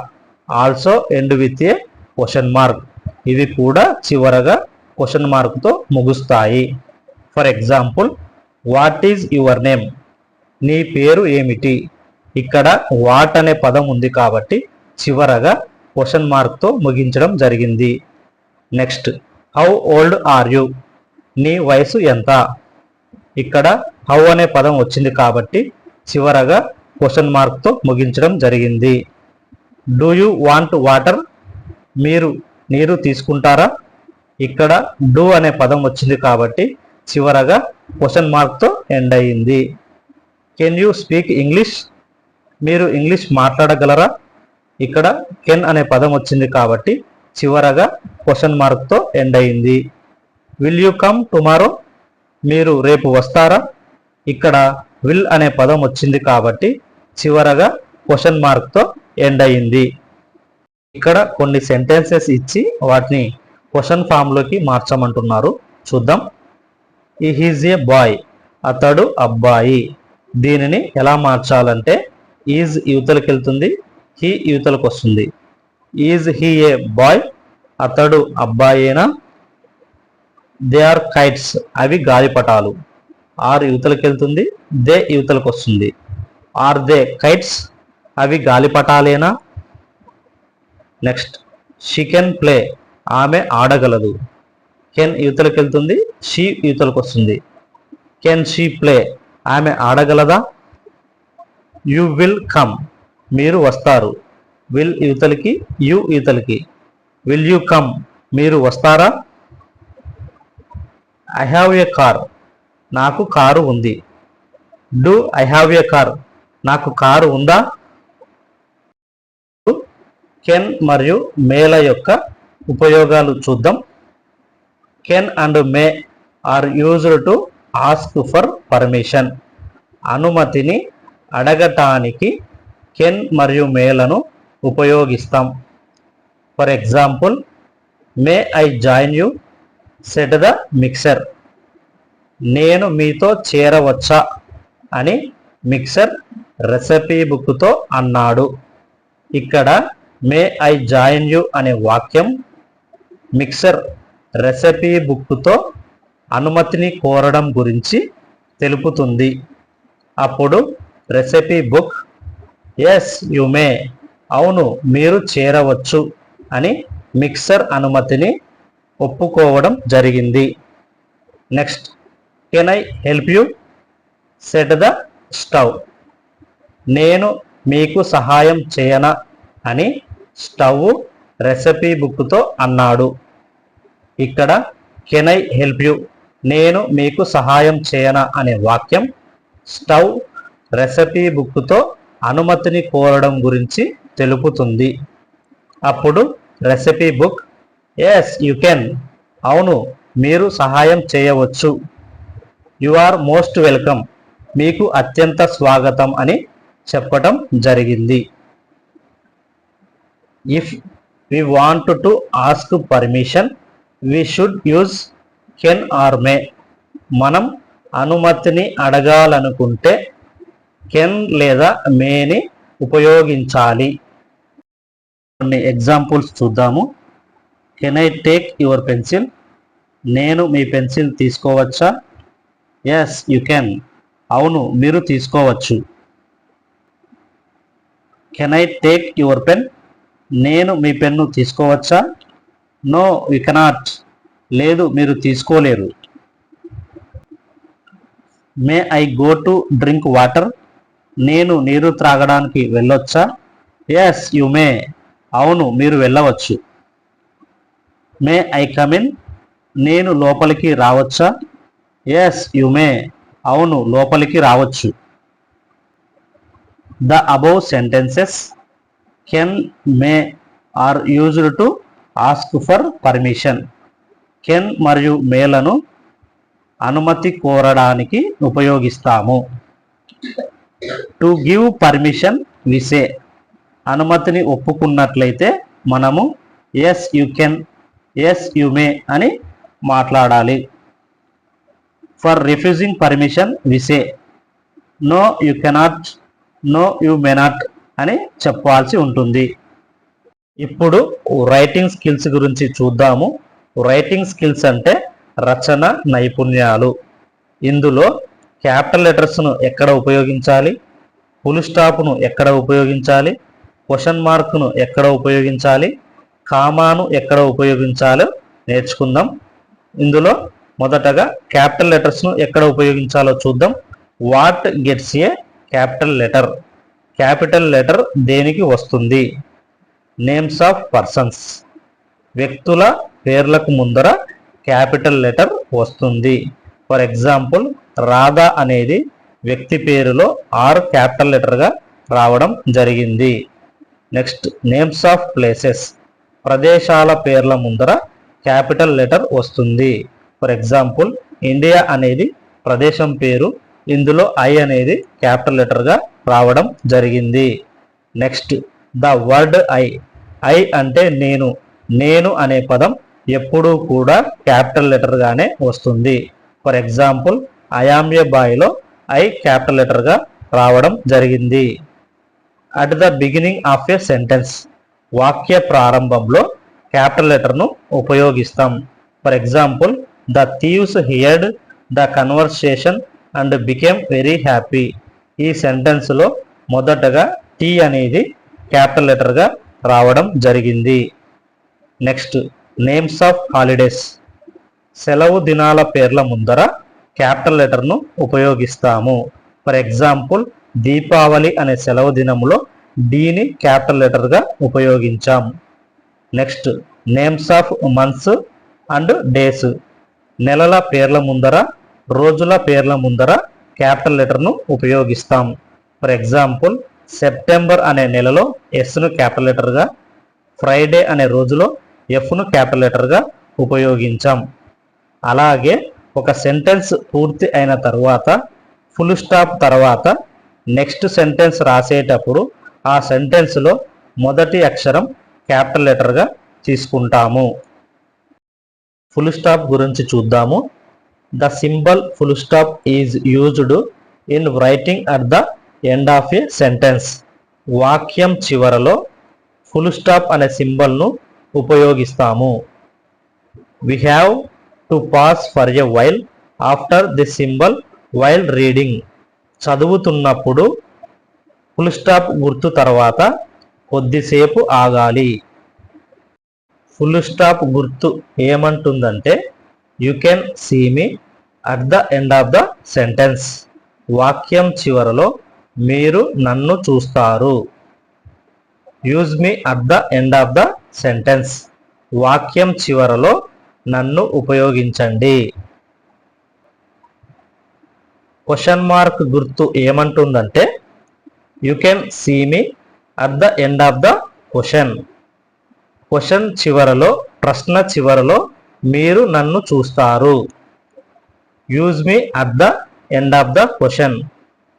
also end with a question mark. ఇవి కూడా చివరగా క్వశ్చన్ మార్క్తో ముగుస్తాయి. For example, what is your name? నీ పేరు ఏమిటి? ఇక్కడ వాట్ అనే పదం ఉంది కాబట్టి చివరగా క్వశ్చన్ మార్క్తో ముగించడం జరిగింది. Next, how old are you? నీ వయసు ఎంత? ఇక్కడ హౌ అనే పదం వచ్చింది కాబట్టి చివరగా క్వశ్చన్ మార్క్తో ముగించడం జరిగింది. Do you want water? మీరు నీరు తీసుకుంటారా? ఇక్కడ డూ అనే పదం వచ్చింది కాబట్టి చివరగా క్వశ్చన్ మార్క్తో ఎండ్ అయ్యింది. Can you speak English? మీరు ఇంగ్లీష్ మాట్లాడగలరా? ఇక్కడ కెన్ అనే పదం వచ్చింది కాబట్టి చివరగా క్వశ్చన్ మార్క్తో ఎండ్ అయింది. Will you come tomorrow? మీరు రేపు వస్తారా? ఇక్కడ విల్ అనే పదం వచ్చింది కాబట్టి చివరగా క్వశ్చన్ మార్క్తో ఎండ్ అయింది. ఇక్కడ కొన్ని సెంటెన్సెస్ ఇచ్చి వాటిని క్వశ్చన్ ఫామ్లోకి మార్చమంటున్నారు. చూద్దాం. Is a boy. అతడు అబ్బాయి. దీనిని ఎలా మార్చాలంటే ఈజ్ యువతలకి వెళ్తుంది, హీ యువతలకు వస్తుంది. Is he a boy? అతడు అబ్బాయేనా? They are kites. అవి గాలిపటాలు. ఆర్ యువతలకు వెళ్తుంది, దే యువతలకు వస్తుంది. Are they kites? అవి గాలిపటాలేనా? Next, she can play. ఆమె ఆడగలదు. కెన్ యువతలకు వెళ్తుంది, షీ యువతలకు వస్తుంది. Can she play? ఆమె ఆడగలదా? You will come. మీరు వస్తారు. విల్ యువతలకి, యు యువతలకి. Will you come? మీరు వస్తారా? I have a car. నాకు కారు ఉంది. Do I have a car? నాకు కారు ఉందా? కెన్ మరియు మేల యొక్క ఉపయోగాలు చూద్దాం. Can and may are used to ask for permission. అనుమతిని అడగటానికి కెన్ మరియు మేలను ఉపయోగిస్తాం. For example, may I join you? Set the mixer. నేను మీతో చేరవచ్చా అని మిక్సర్ రెసిపీ బుక్తో అన్నాడు. ఇక్కడ మే ఐ జాయిన్ యూ అనే వాక్యం మిక్సర్ రెసిపీ బుక్తో అనుమతిని కోరడం గురించి తెలుపుతుంది. అప్పుడు recipe book yes you may, అవును మీరు చేరవచ్చు అని మిక్సర్ అనుమతిని ఒప్పుకోవడం జరిగింది. Next, can I help you? Set the stove. నేను మీకు సహాయం చేయనా అని స్టవ్ రెసిపీ బుక్తో అన్నాడు. ఇక్కడ కెన్ ఐ హెల్ప్ యూ, నేను మీకు సహాయం చేయనా అనే వాక్యం స్టవ్ రెసిపీ బుక్తో అనుమతిని కోరడం గురించి తెలుపుతుంది. అప్పుడు recipe book yes you can, అవును మీరు సహాయం చేయవచ్చు. యు ఆర్ మోస్ట్ వెల్కమ్, మీకు అత్యంత స్వాగతం అని చెప్పడం జరిగింది. If we want to ask permission we should use can or may. మనం అనుమతిని అడగాలనుకుంటే కెన్ లేదా మేని ఉపయోగించాలి. కొన్ని ఎగ్జాంపుల్స్ చూద్దాము. Can I take your pencil? నేను మీ పెన్సిల్ తీసుకోవచ్చా? ఎస్ యు కెన్, అవును మీరు తీసుకోవచ్చు. Can I take your pen? నేను మీ పెన్ను తీసుకోవచ్చా? నో యు కెనాట్, లేదు మీరు తీసుకోలేరు. May I go to drink water? నేను నీరు త్రాగడానికి వెళ్ళొచ్చా? ఎస్ యు మే, అవును మీరు వెళ్ళవచ్చు. May I come in? నేను లోపలికి రావచ్చా? ఎస్ యు మే, అవును లోపలికి రావచ్చు. The above sentences can may are used to ask for permission. Can మరియు మేలను అనుమతి కోరడానికి ఉపయోగిస్తాము. To give permission we say, అనుమతిని ఒప్పుకున్నట్లయితే మనము yes you can, yes you may అని మాట్లాడాలి. For refusing permission we say no you cannot, no you may not అని చెప్పాల్సి ఉంటుంది. ఇప్పుడు రైటింగ్ స్కిల్స్ గురించి చూద్దాము. రైటింగ్ స్కిల్స్ అంటే రచన నైపుణ్యాలు. ఇందులో క్యాపిటల్ లెటర్స్ను ఎక్కడ ఉపయోగించాలి, ఫుల్ స్టాప్ను ఎక్కడ ఉపయోగించాలి, క్వశ్చన్ మార్క్ను ఎక్కడ ఉపయోగించాలి, కామాను ఎక్కడ ఉపయోగించాలో నేర్చుకుందాం. ఇందులో మొదటగా క్యాపిటల్ లెటర్స్ను ఎక్కడ ఉపయోగించాలో చూద్దాం. What gets A capital letter? Capital letter దేనికి వస్తుంది? నేమ్స్ ఆఫ్ పర్సన్స్, వ్యక్తుల పేర్లకు ముందర క్యాపిటల్ లెటర్ వస్తుంది. ఫర్ ఎగ్జాంపుల్, రాధా అనేది వ్యక్తి పేరులో 6 క్యాపిటల్ లెటర్గా రావడం జరిగింది. నెక్స్ట్, నేమ్స్ ఆఫ్ ప్లేసెస్, ప్రదేశాల పేర్ల ముందర క్యాపిటల్ లెటర్ వస్తుంది. ఫర్ ఎగ్జాంపుల్, ఇండియా అనేది ప్రదేశం పేరు, ఇందులో ఐ అనేది క్యాపిటల్ లెటర్గా రావడం జరిగింది. నెక్స్ట్, ద వర్డ్ ఐ అంటే నేను. నేను అనే పదం ఎప్పుడూ కూడా క్యాపిటల్ లెటర్గానే వస్తుంది. For example, I am a బాయ్లో ఐ క్యాపిటల్ లెటర్గా రావడం జరిగింది. At the beginning of a sentence, వాక్య ప్రారంభంలో క్యాపిటల్ లెటర్ను ఉపయోగిస్తాం. For example, the thieves heard the conversation and became very happy. ఈ సెంటెన్స్లో మొదటగా టీ అనేది క్యాపిటల్ లెటర్గా రావడం జరిగింది. నెక్స్ట్, నేమ్స్ ఆఫ్ హాలిడేస్, సెలవు దినాల పేర్ల ముందర క్యాపిటల్ లెటర్ను ఉపయోగిస్తాము. ఫర్ ఎగ్జాంపుల్, దీపావళి అనే సెలవు దినంలో డీని క్యాపిటల్ లెటర్గా ఉపయోగించాం. Next, names of months and days, నెలల పేర్ల ముందర రోజుల పేర్ల ముందర క్యాపిటల్ లెటర్ను ఉపయోగిస్తాం. ఫర్ ఎగ్జాంపుల్, సెప్టెంబర్ అనే నెలలో ఎస్ను క్యాపిటల్ లెటర్గా, ఫ్రైడే అనే రోజులో ఎఫ్ను క్యాపిటల్ లెటర్గా ఉపయోగించాం. అలాగే ఒక సెంటెన్స్ పూర్తి అయిన తర్వాత ఫుల్ స్టాప్ తర్వాత నెక్స్ట్ సెంటెన్స్ రాసేటప్పుడు ఆ సెంటెన్స్లో మొదటి అక్షరం క్యాపిటల్ లెటర్గా తీసుకుంటాము. ఫుల్ స్టాప్ గురించి చూద్దాము. The symbol full stop is used in writing at the end of a sentence. వాక్యం చివరలో ఫుల్ స్టాప్ అనే సింబల్ను ఉపయోగిస్తాము. We have to pause for a while after the symbol while reading. చదువుతున్నప్పుడు full stop గుర్తు తర్వాత కొద్దిసేపు ఆగాలి. ఫుల్ స్టాప్ గుర్తు ఏమంటుందంటే, you can see me at the end of the sentence. వాక్యం చివరలో మీరు నన్ను చూస్తారు. Use me at the end of the sentence. వాక్యం చివరలో నన్ను ఉపయోగించండి. క్వశ్చన్ మార్క్ గుర్తు ఏమంటుందంటే, you can see me at the end of the question. Question చివరలో, ప్రశ్న చివరలో మీరు నన్ను చూస్తారు. Use me at the end of the question.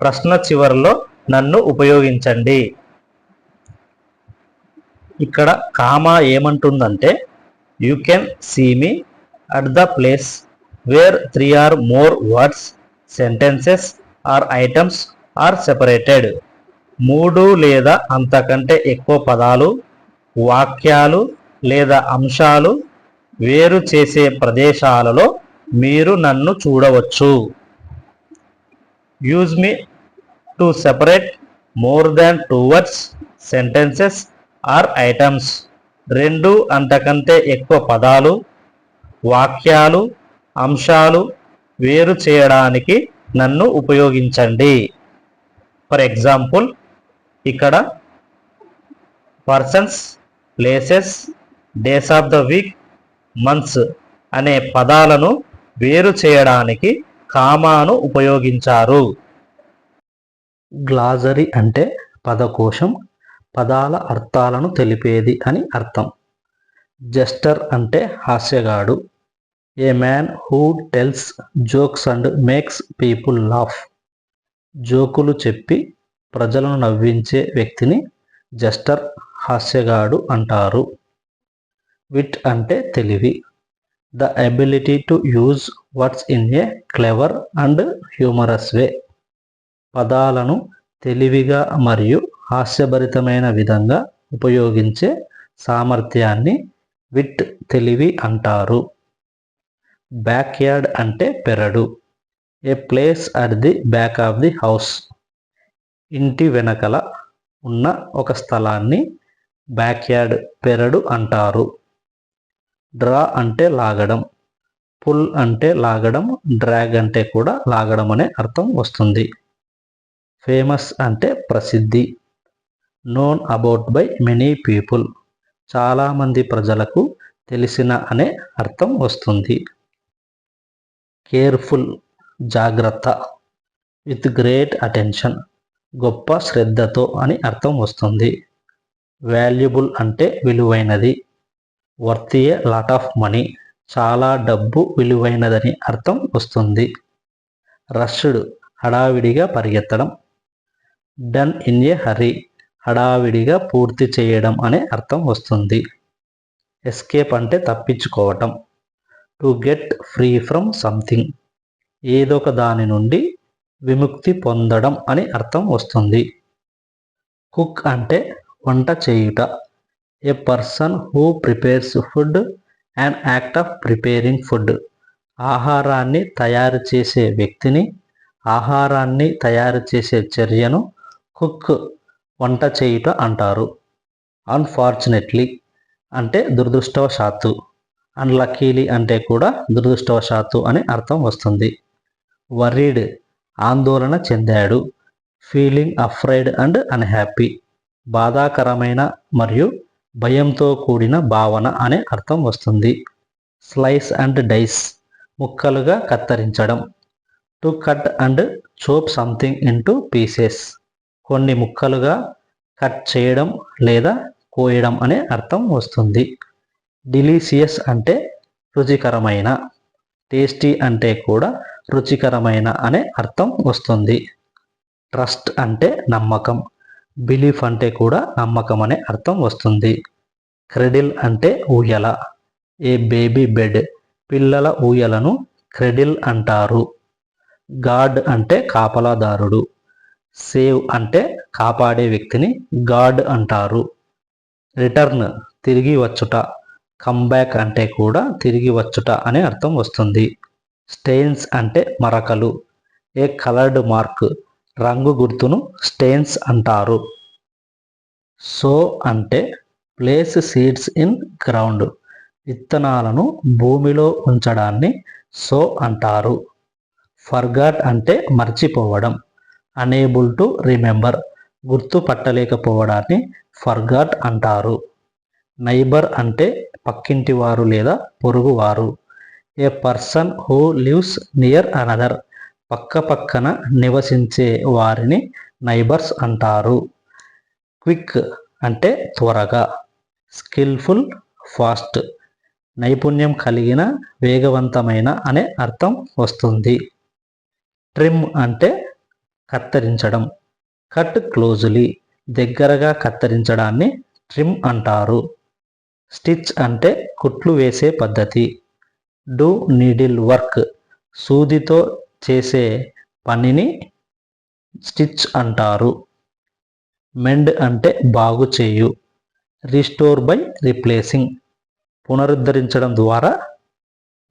ప్రశ్న చివరలో నన్ను ఉపయోగించండి. ఇక్కడ కామా ఏమంటుందంటే, you can see me at the place where 3 or more words, sentences or items are separated. 3 లేదా అంతకంటే ఎక్కువ పదాలు, వాక్యాలు లేదా అంశాలు వేరు చేసే ప్రదేశాలలో మీరు నన్ను చూడవచ్చు. Use me to separate more than 2 words, sentences or items. 2 అంతకంటే ఎక్కువ పదాలు, వాక్యాలు, అంశాలు వేరు చేయడానికి నన్ను ఉపయోగించండి. ఫర్ ఎగ్జాంపుల్, ఇక్కడ persons, places, days of the week, months అనే పదాలను వేరు చేయడానికి కామాను ఉపయోగించారు. గ్లాజరీ అంటే పదకోశం, పదాల అర్థాలను తెలిపేది అని అర్థం. జస్టర్ అంటే హాస్యగాడు. A man who tells jokes and makes people laugh. జోకులు చెప్పి ప్రజలను నవ్వించే వ్యక్తిని జస్టర్, హాస్యగాడు అంటారు. విట్ అంటే తెలివి. The ability to use words in a clever and humorous way. పదాలను తెలివిగా మరియు హాస్యభరితమైన విధంగా ఉపయోగించే సామర్థ్యాన్ని విట్ తెలివి అంటారు. బ్యాక్ యార్డ్ అంటే పెరడు. A place at the back of the house. ఇంటి వెనకల ఉన్న ఒక స్థలాన్ని బ్యాక్ యార్డ్ పెరడు అంటారు. డ్రా అంటే లాగడం. పుల్ అంటే లాగడం, డ్రాగ్ అంటే కూడా లాగడం అనే అర్థం వస్తుంది. ఫేమస్ అంటే ప్రసిద్ధి. Known about by many people. చాలామంది ప్రజలకు తెలిసిన అనే అర్థం వస్తుంది. కేర్ఫుల్ జాగ్రత్త. విత్ గ్రేట్ అటెన్షన్ గొప్ప శ్రద్ధతో అని అర్థం వస్తుంది. వాల్యుబుల్ అంటే విలువైనది. Worth a lot of money చాలా డబ్బు విలువైనదని అర్థం వస్తుంది. రష్డ్ హడావిడిగా పరిగెత్తడం. డన్ ఇన్ ఏ హరీ హడావిడిగా పూర్తి చేయడం అనే అర్థం వస్తుంది. ఎస్కేప్ అంటే తప్పించుకోవటం. To get free from something ఏదొక దాని నుండి విముక్తి పొందడం అని అర్థం వస్తుంది. కుక్ అంటే వంట చేయుట. A person who prepares food and act of preparing food ఆహారాన్ని తయారు చేసే వ్యక్తిని, ఆహారాన్ని తయారు చేసే చర్యను కుక్ వంట చేయుట అంటారు. అన్ఫార్చునేట్లీ అంటే దురదృష్టవశాత్తు. అన్లక్కీలీ అంటే కూడా దురదృష్టవశాత్తు అనే అర్థం వస్తుంది. వరీడ్ ఆందోళన చెందాడు. ఫీలింగ్ అఫ్రైడ్ అండ్ అన్హ్యాపీ బాధాకరమైన మరియు భయంతో కూడిన భావన అనే అర్థం వస్తుంది. స్లైస్ అండ్ డైస్ ముక్కలుగా కత్తిరించడం. To cut and chop something into pieces కొన్ని ముక్కలుగా కట్ చేయడం లేదా కోయడం అనే అర్థం వస్తుంది. డిలీషియస్ అంటే రుచికరమైన. టేస్టీ అంటే కూడా రుచికరమైన అనే అర్థం వస్తుంది. ట్రస్ట్ అంటే నమ్మకం. బిలీఫ్ అంటే కూడా నమ్మకం అనే అర్థం వస్తుంది. క్రెడిల్ అంటే ఊయల. ఏ బేబీ బెడ్ పిల్లల ఊయలను క్రెడిల్ అంటారు. గార్డ్ అంటే కాపలాదారుడు. సేవ్ అంటే కాపాడే వ్యక్తిని గార్డ్ అంటారు. రిటర్న్ తిరిగి వచ్చుట. కమ్బ్యాక్ అంటే కూడా తిరిగి వచ్చుట అనే అర్థం వస్తుంది. స్టెయిన్స్ అంటే మరకలు. ఏ కలర్డ్ మార్క్ రంగు గుర్తును స్టెయిన్స్ అంటారు. సో అంటే ప్లేస్ సీడ్స్ ఇన్ గ్రౌండ్ విత్తనాలను భూమిలో ఉంచడాన్ని సో అంటారు. ఫర్గాట్ అంటే మర్చిపోవడం. అనేబుల్ టు రిమెంబర్ గుర్తుపట్టలేకపోవడాన్ని ఫర్గాట్ అంటారు. నైబర్ అంటే పక్కింటివారు లేదా పొరుగువారు. A person who lives near another పక్కపక్కన నివసించే వారిని నైబర్స్ అంటారు. క్విక్ అంటే త్వరగా. స్కిల్ఫుల్ ఫాస్ట్ నైపుణ్యం కలిగిన వేగవంతమైన అనే అర్థం వస్తుంది. ట్రిమ్ అంటే కత్తిరించడం. కట్ క్లోజ్లీ దగ్గరగా కత్తిరించడాన్ని ట్రిమ్ అంటారు. స్టిచ్ అంటే కుట్లు వేసే పద్ధతి. డూ నీడిల్ వర్క్ సూదితో చేసే పనిని స్టిచ్ అంటారు. మెండ్ అంటే బాగు చేయు. రీస్టోర్ బై రీప్లేసింగ్ పునరుద్ధరించడం ద్వారా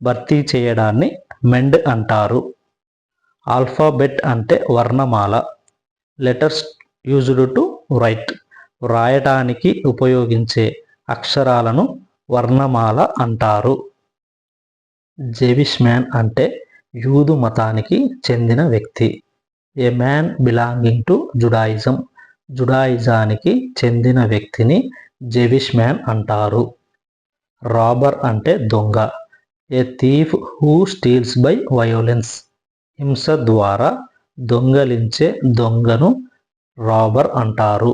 భర్తీ చేయడాన్ని మెండ్ అంటారు. ఆల్ఫాబెట్ అంటే వర్ణమాల. లెటర్స్ యూజ్డ్ టు రైట్ వ్రాయటానికి ఉపయోగించే అక్షరాలను వర్ణమాల అంటారు. జెవిష్ మ్యాన్ అంటే యూదు మతానికి చెందిన వ్యక్తి. A man belonging to Judaism జుడాయిజానికి చెందిన వ్యక్తిని జెవిష్ మ్యాన్ అంటారు. రాబర్ అంటే దొంగ. A thief who steals by violence హింస ద్వారా దొంగలించే దొంగను రాబర్ అంటారు.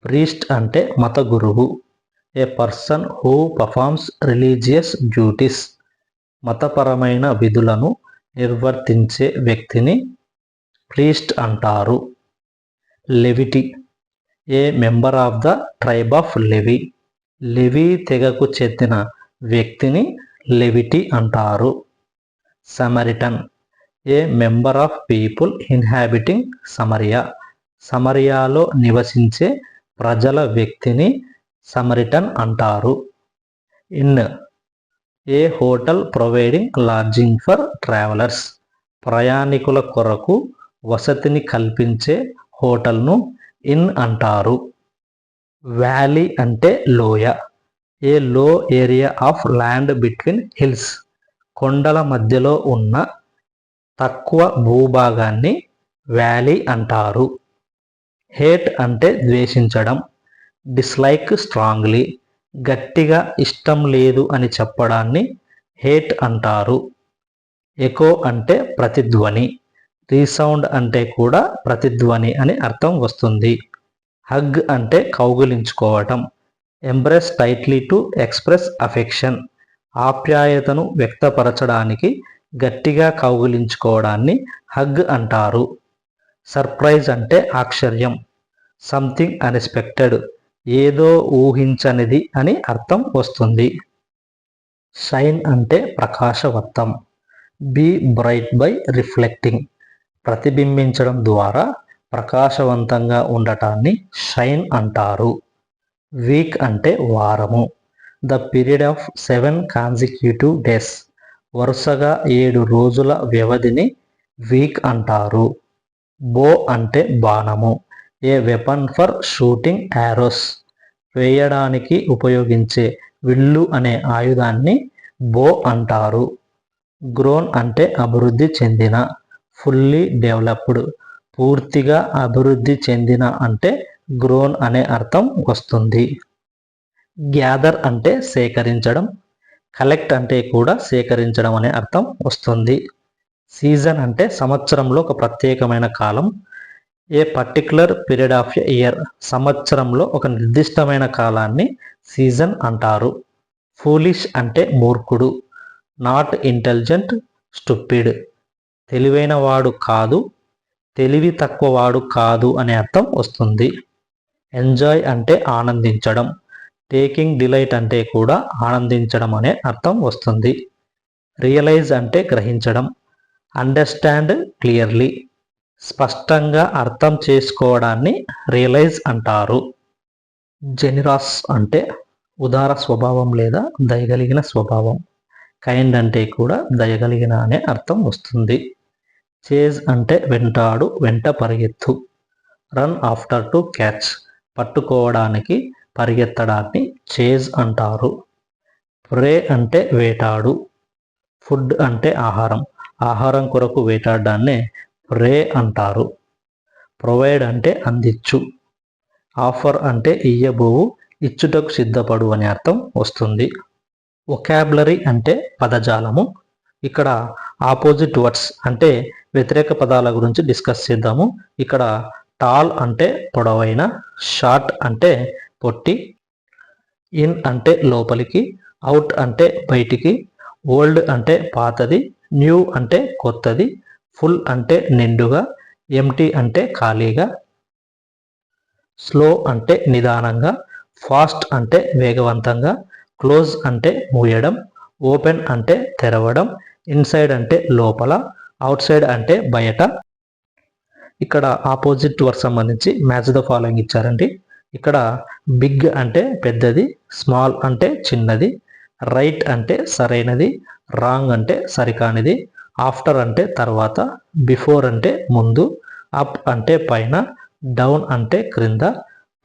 ప్రీస్ట్ అంటే మత గురువు. A person who performs religious duties మతపరమైన విధులను నిర్వర్తించే వ్యక్తిని ప్రీస్ట్ అంటారు. Levite a member of the tribe of Levi Levi తెగకు చెందిన వ్యక్తిని లెవిటీ అంటారు. Samaritan a member of people inhabiting Samaria సమరియాలో నివసించే ప్రజల వ్యక్తిని సమరిటన్ అంటారు. Inn a hotel providing lodging for travellers, ప్రయాణికుల కొరకు వసతిని కల్పించే హోటల్ను ఇన్ అంటారు. వ్యాలీ అంటే లోయ, ఏ లో area of land between hills, కొండల మధ్యలో ఉన్న తక్కువ భూభాగాన్ని వ్యాలీ అంటారు. హేట్ అంటే ద్వేషించడం, డిస్లైక్ స్ట్రాంగ్లీ, గట్టిగా ఇష్టం లేదు అని చెప్పడాన్ని హేట్ అంటారు. ఎకో అంటే ప్రతిధ్వని, రీసౌండ్ అంటే కూడా ప్రతిధ్వని అని అర్థం వస్తుంది. హగ్ అంటే కౌగిలించుకోవటం, embrace tightly to express affection, ఆప్యాయతను వ్యక్తపరచడానికి గట్టిగా కౌగిలించుకోవడాన్ని హగ్ అంటారు. సర్ప్రైజ్ అంటే ఆశ్చర్యం, సంథింగ్ అన్ఎక్స్పెక్టెడ్, ఏదో ఊహించనిది అని అర్థం వస్తుంది. షైన్ అంటే ప్రకాశవంతం, బీ బ్రైట్ బై రిఫ్లెక్టింగ్, ప్రతిబింబించడం ద్వారా ప్రకాశవంతంగా ఉండటాన్ని షైన్ అంటారు. వీక్ అంటే వారము, the period of 7 consecutive days, వరుసగా 7 రోజుల వ్యవధిని వీక్ అంటారు. బో అంటే బాణము, a weapon for shooting arrows, వేయడానికి ఉపయోగించే విల్లు అనే ఆయుధాన్ని బో అంటారు. గ్రోన్ అంటే అభివృద్ధి చెందిన, ఫుల్లీ డెవలప్డ్, పూర్తిగా అభివృద్ధి చెందిన అంటే గ్రోన్ అనే అర్థం వస్తుంది. గ్యాదర్ అంటే సేకరించడం, కలెక్ట్ అంటే కూడా సేకరించడం అనే అర్థం వస్తుంది. సీజన్ అంటే సంవత్సరంలో ఒక ప్రత్యేకమైన కాలం, a particular period of a year, సంవత్సరంలో ఒక నిర్దిష్టమైన కాలాన్ని సీజన్ అంటారు. ఫూలిష్ అంటే మూర్ఖుడు, నాట్ ఇంటెలిజెంట్, స్టూపిడ్, తెలివైన వాడు కాదు, తెలివి తక్కువ వాడు కాదు అనే అర్థం వస్తుంది. ఎంజాయ్ అంటే ఆనందించడం, టేకింగ్ డిలైట్ అంటే కూడా ఆనందించడం అనే అర్థం వస్తుంది. రియలైజ్ అంటే గ్రహించడం, అండర్స్టాండ్ క్లియర్లీ, స్పష్టంగా అర్థం చేసుకోవడాన్ని రియలైజ్ అంటారు. జెనిరాస్ అంటే ఉదార స్వభావం లేదా దయగలిగిన స్వభావం, కైండ్ అంటే కూడా దయగలిగిన అనే అర్థం వస్తుంది. చేజ్ అంటే వెంటాడు, వెంట పరిగెత్తు, రన్ ఆఫ్టర్ టు క్యాచ్, పట్టుకోవడానికి పరిగెత్తడాన్ని చేజ్ అంటారు. ప్రే అంటే వేటాడు, ఫుడ్ అంటే ఆహారం, ఆహారం కొరకు వేటాడడాన్నే ప్రే అంటారు. ప్రొవైడ్ అంటే అందించు, ఆఫర్ అంటే ఇయ్యబోవు, ఇచ్చుటకు సిద్ధపడు అనే అర్థం వస్తుంది. వొకాబులరీ అంటే పదజాలము, ఇక్కడ ఆపోజిట్ వర్డ్స్ అంటే వ్యతిరేక పదాల గురించి డిస్కస్ చేద్దాము. ఇక్కడ టాల్ అంటే పొడవైన, షార్ట్ అంటే పొట్టి, ఇన్ అంటే లోపలికి, అవుట్ అంటే బయటికి, ఓల్డ్ అంటే పాతది, న్యూ అంటే కొత్తది, ఫుల్ అంటే నిండుగా, ఎంటీ అంటే ఖాళీగా, స్లో అంటే నిదానంగా, ఫాస్ట్ అంటే వేగవంతంగా, క్లోజ్ అంటే మూయడం, ఓపెన్ అంటే తెరవడం, ఇన్సైడ్ అంటే లోపల, అవుట్ సైడ్ అంటే బయట. ఇక్కడ ఆపోజిట్ వర్డ్ సంబంధించి మ్యాచ్ ద ఫాలోయింగ్ ఇచ్చారండి. ఇక్కడ బిగ్ అంటే పెద్దది, స్మాల్ అంటే చిన్నది, రైట్ అంటే సరైనది, రాంగ్ అంటే సరికానిది, ఆఫ్టర్ అంటే తర్వాత, బిఫోర్ అంటే ముందు, అప్ అంటే పైన, డౌన్ అంటే క్రింద,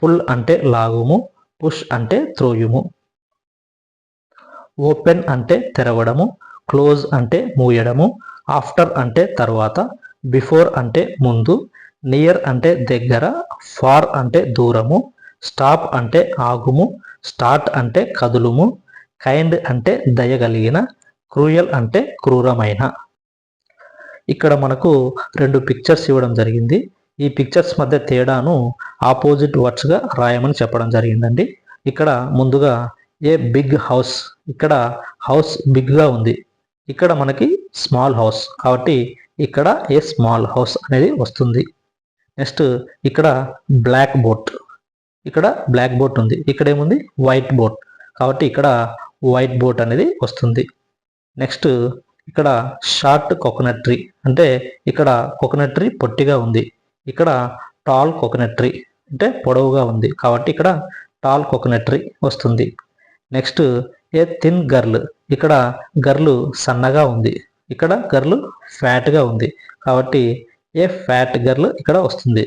పుల్ అంటే లాగుము, పుష్ అంటే త్రోయుము. ఓపెన్ అంటే తెరవడము, క్లోజ్ అంటే మూయడము, ఆఫ్టర్ అంటే తర్వాత, బిఫోర్ అంటే ముందు, నియర్ అంటే దగ్గర, ఫార్ అంటే దూరము, స్టాప్ అంటే ఆగుము, స్టార్ట్ అంటే కదులుము, కైండ్ అంటే దయగలిగిన, క్రూయల్ అంటే క్రూరమైన. ఇక్కడ మనకు 2 పిక్చర్స్ ఇవ్వడం జరిగింది. ఈ పిక్చర్స్ మధ్య తేడాను ఆపోజిట్ వర్డ్స్గా రాయమని చెప్పడం జరిగిందండి. ఇక్కడ ముందుగా ఏ బిగ్ హౌస్, ఇక్కడ హౌస్ బిగ్గా ఉంది, ఇక్కడ మనకి స్మాల్ హౌస్ కాబట్టి ఇక్కడ ఏ స్మాల్ హౌస్ అనేది వస్తుంది. నెక్స్ట్ ఇక్కడ బ్లాక్ బోర్డ్, ఇక్కడ బ్లాక్ బోర్డ్ ఉంది, ఇక్కడ ఏముంది వైట్ బోర్డ్ కాబట్టి ఇక్కడ వైట్ బోర్డ్ అనేది వస్తుంది. నెక్స్ట్ ఇక్కడ షార్ట్ కోకోనట్ ట్రీ అంటే ఇక్కడ కోకోనట్ ట్రీ పొట్టిగా ఉంది, ఇక్కడ టాల్ కోకోనట్ ట్రీ అంటే పొడవుగా ఉంది కాబట్టి ఇక్కడ టాల్ కోకోనట్ ట్రీ వస్తుంది. నెక్స్ట్ ఏ థిన్ గర్ల్, ఇక్కడ గర్ల్ సన్నగా ఉంది, ఇక్కడ గర్ల్ ఫ్యాట్గా ఉంది కాబట్టి ఏ ఫ్యాట్ గర్ల్ ఇక్కడ వస్తుంది.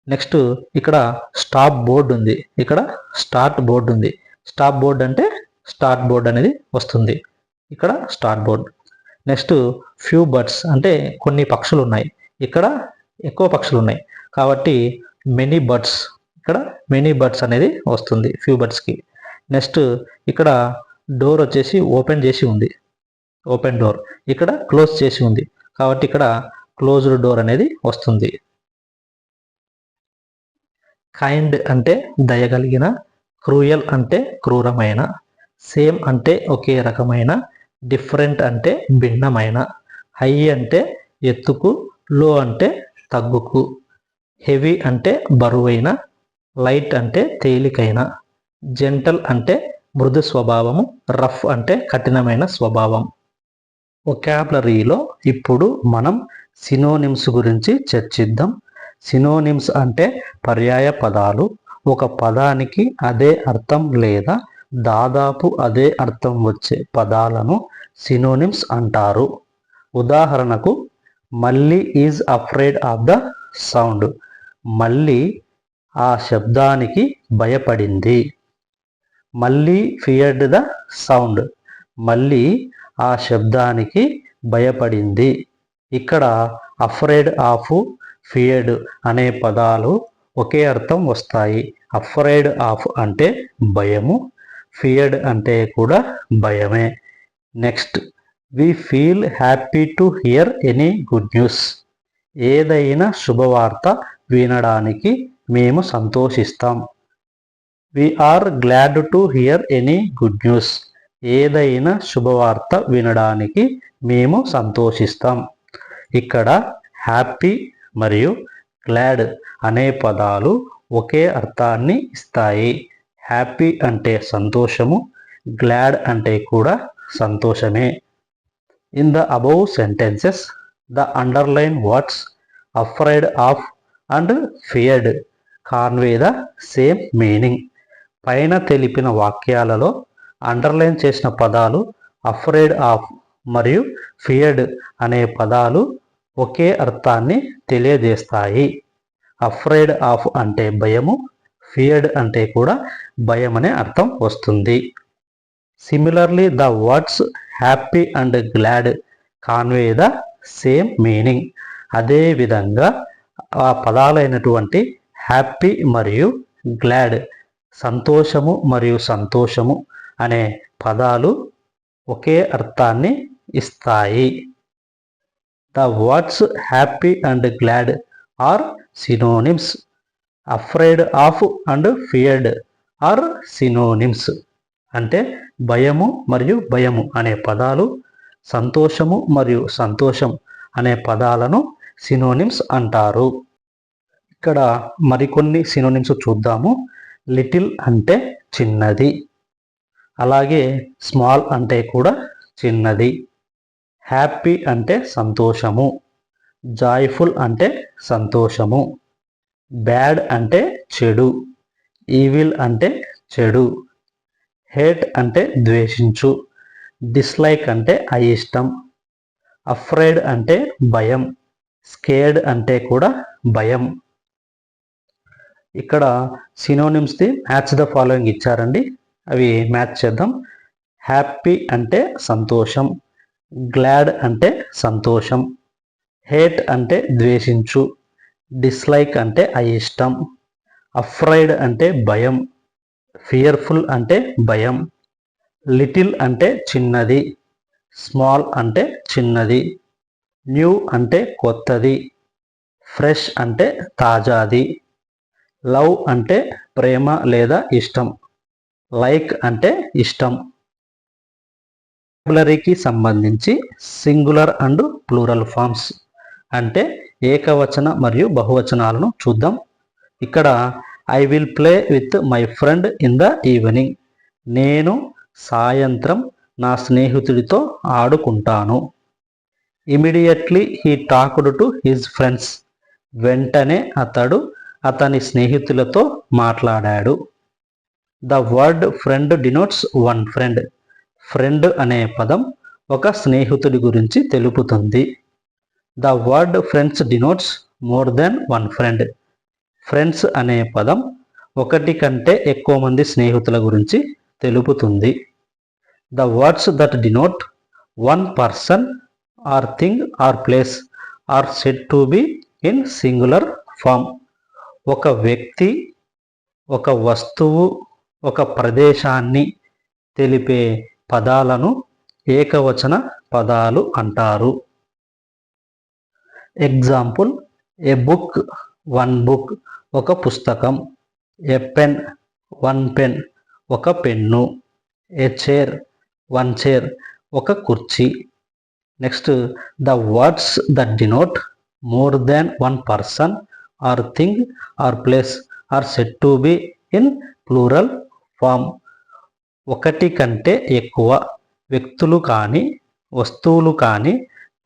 నెక్స్ట్ ఇక్కడ స్టాప్ బోర్డ్ ఉంది, ఇక్కడ స్టార్ట్ బోర్డ్ ఉంది. స్టాప్ బోర్డ్ అంటే స్టార్ట్ బోర్డ్ అనేది వస్తుంది, ఇక్కడ start board. Next few birds అంటే కొన్ని పక్షులు ఉన్నాయి, ఇక్కడ ఎక్కువ పక్షులు ఉన్నాయి కాబట్టి మెనీ బర్డ్స్, ఇక్కడ మెనీ బర్డ్స్ అనేది వస్తుంది ఫ్యూ బర్డ్స్కి. నెక్స్ట్ ఇక్కడ డోర్ వచ్చేసి ఓపెన్ చేసి ఉంది, ఓపెన్ డోర్, ఇక్కడ క్లోజ్ చేసి ఉంది కాబట్టి ఇక్కడ క్లోజ్డ్ డోర్ అనేది వస్తుంది. కైండ్ అంటే దయగలిగిన, క్రూయల్ అంటే క్రూరమైన, సేమ్ అంటే ఒకే రకమైన, డిఫరెంట్ అంటే భిన్నమైన, హై అంటే ఎత్తుకు, లో అంటే తగ్గుకు, హెవీ అంటే బరువైన, లైట్ అంటే తేలికైన, జెంటల్ అంటే మృదు స్వభావము, రఫ్ అంటే కఠినమైన స్వభావం. వొకాబులరీలో ఇప్పుడు మనం సినోనిమ్స్ గురించి చర్చిద్దాం. సినోనిమ్స్ అంటే పర్యాయ పదాలు, ఒక పదానికి అదే అర్థం లేదా దాదాపు అదే అర్థం వచ్చే పదాలను సినోనిమ్స్ అంటారు. ఉదాహరణకు Malli is afraid of the sound, Malli ఆ శబ్దానికి భయపడింది. Malli feared the sound, Malli ఆ శబ్దానికి భయపడింది. ఇక్కడ అఫ్రేడ్ ఆఫ్, ఫియర్డ్ అనే పదాలు ఒకే అర్థం వస్తాయి. అఫ్రేడ్ ఆఫ్ అంటే భయము, ఫియర్డ్ అంటే కూడా భయమే. Next we feel happy to hear any good news, ఏదైనా శుభవార్త వినడానికి మేము సంతోషిస్తాం. We are glad to hear any good news, ఏదైనా శుభవార్త వినడానికి మేము సంతోషిస్తాం. ఇక్కడ హ్యాపీ మరియు గ్లాడ్ అనే పదాలు ఒకే అర్థాన్ని ఇస్తాయి. హ్యాపీ అంటే సంతోషము, గ్లాడ్ అంటే కూడా సంతోషమే. In the above sentences the underline words afraid of and feared Conway the same meaning. పైన తెలిపిన వాక్యాలలో అండర్లైన్ చేసిన పదాలు అఫ్రైడ్ ఆఫ్ మరియు ఫియర్డ్ అనే పదాలు ఒకే అర్థాన్ని తెలియజేస్తాయి. అఫ్రైడ్ ఆఫ్ అంటే భయము, ఫియర్డ్ అంటే కూడా భయం అనే అర్థం వస్తుంది. Similarly the words happy and glad Conway the same meaning. అదే విధంగా ఆ పదాలైనటువంటి హ్యాపీ మరియు గ్లాడ్, సంతోషము మరియు సంతోషము అనే పదాలు ఒకే అర్థాన్ని ఇస్తాయి. The words happy and glad are synonyms. Afraid of and feared are synonyms. అంటే భయము మరియు భయము అనే పదాలు, సంతోషము మరియు సంతోషం అనే పదాలను సినోనిమ్స్ అంటారు. ఇక్కడ మరికొన్ని సినోనిమ్స్ చూద్దాము. లిటిల్ అంటే చిన్నది, అలాగే స్మాల్ అంటే కూడా చిన్నది. హ్యాపీ అంటే సంతోషము, జాయ్ఫుల్ అంటే సంతోషము. బ్యాడ్ అంటే చెడు, ఈవిల్ అంటే చెడు. హేట్ అంటే ద్వేషించు, డిస్లైక్ అంటే అయిష్టం. అఫ్రైడ్ అంటే భయం, స్కేర్డ్ అంటే కూడా భయం. ఇక్కడ సినోనిమ్స్ది మ్యాచ్ ద ఫాలోయింగ్ ఇచ్చారండి, అవి మ్యాచ్ చేద్దాం. హ్యాపీ అంటే సంతోషం, గ్లాడ్ అంటే సంతోషం, హేట్ అంటే ద్వేషించు, డిస్లైక్ అంటే అయిష్టం, అఫ్రైడ్ అంటే భయం, ఫియర్ఫుల్ అంటే భయం, లిటిల్ అంటే చిన్నది, స్మాల్ అంటే చిన్నది, న్యూ అంటే కొత్తది, ఫ్రెష్ అంటే తాజాది, లవ్ అంటే ప్రేమ లేదా ఇష్టం, లైక్ అంటే ఇష్టం. వొకాబులరీకి సంబంధించి సింగులర్ అండ్ ప్లూరల్ ఫామ్స్ అంటే ఏకవచన మరియు బహువచనాలను చూద్దాం. ఇక్కడ I will play with my friend in the evening, నేను సాయంత్రం నా స్నేహితుడితో ఆడుకుంటాను. Immediately he talked to his friends, వెంటనే అతడు అతని స్నేహితులతో మాట్లాడాడు. The word friend denotes one friend. Friend అనే పదం ఒక స్నేహితుడి గురించి తెలుపుతుంది. The word friends denotes more than one friend. Friends అనే పదం ఒకటి కంటే ఎక్కువ మంది స్నేహితుల గురించి తెలుపుతుంది. The words that denote one person or thing or place are said to be in singular form. ఒక వ్యక్తి, ఒక వస్తువు, ఒక ప్రదేశాన్ని తెలిపే పదాలను ఏకవచన పదాలు అంటారు. Example, a book one book ఒక పుస్తకం. ఏ పెన్ వన్ పెన్ ఒక pen. A chair one chair ఒక కుర్చీ. Next, the words that denote more than one person or thing or place are said to be in plural form. ఒకటి కంటే ఎక్కువ వ్యక్తులు కానీ, వస్తువులు కానీ,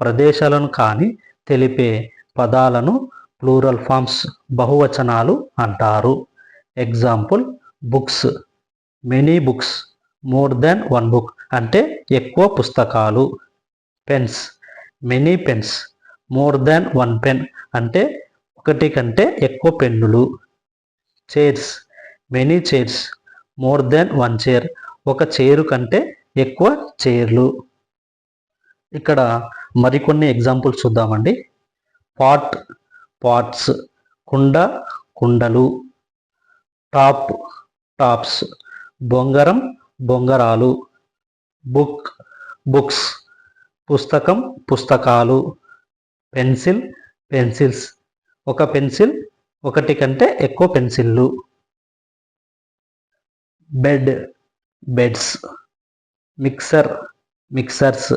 ప్రదేశాలను కానీ తెలిపే పదాలను ప్లూరల్ ఫామ్స్ బహువచనాలు అంటారు. Example, books many books, more than one book అంటే ఎక్కువ పుస్తకాలు. Pens many pens, more than one pen అంటే ఒకటి కంటే ఎక్కువ పెన్నులు. Chairs many chairs, more than one chair ఒక చైరు కంటే ఎక్కువ చైర్లు. ఇక్కడ మరికొన్ని ఎగ్జాంపుల్స్ చూద్దామండి. పాట్ పాట్స్, కుండ కుండలు. టాప్ టాప్స్, బొంగరం బొంగరాలు. బుక్ బుక్స్, పుస్తకం పుస్తకాలు. పెన్సిల్ పెన్సిల్స్, ఒక పెన్సిల్, ఒకటి కంటే ఎక్కువ పెన్సిళ్ళు. Bed beds. Mixer mixers.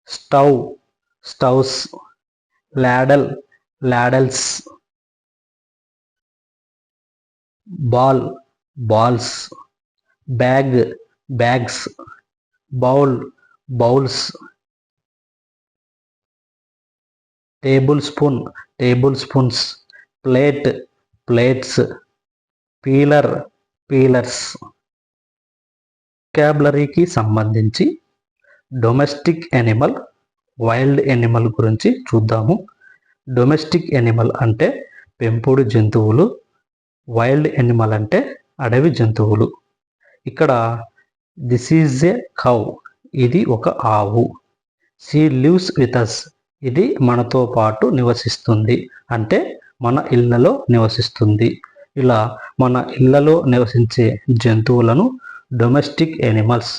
Stove stoves. Ladle ladles. Ball balls. Bag bags. Bowl bowls. Table spoon table spoons. Plate plates. Peeler peelers. వొకాబులరీకి సంబంధించి డొమెస్టిక్ ఎనిమల్, వైల్డ్ ఎనిమల్ గురించి చూద్దాము. డొమెస్టిక్ ఎనిమల్ అంటే పెంపుడు జంతువులు. వైల్డ్ ఎనిమల్ అంటే అడవి జంతువులు. ఇక్కడ దిస్ ఈజ్ ఏ కౌ, ఇది ఒక ఆవు. షీ లివ్స్ విత్ అస్, ఇది మనతో పాటు నివసిస్తుంది అంటే మన ఇళ్లలో నివసిస్తుంది. ఇలా మన ఇళ్లలో నివసించే జంతువులను డొమెస్టిక్ ఎనిమల్స్,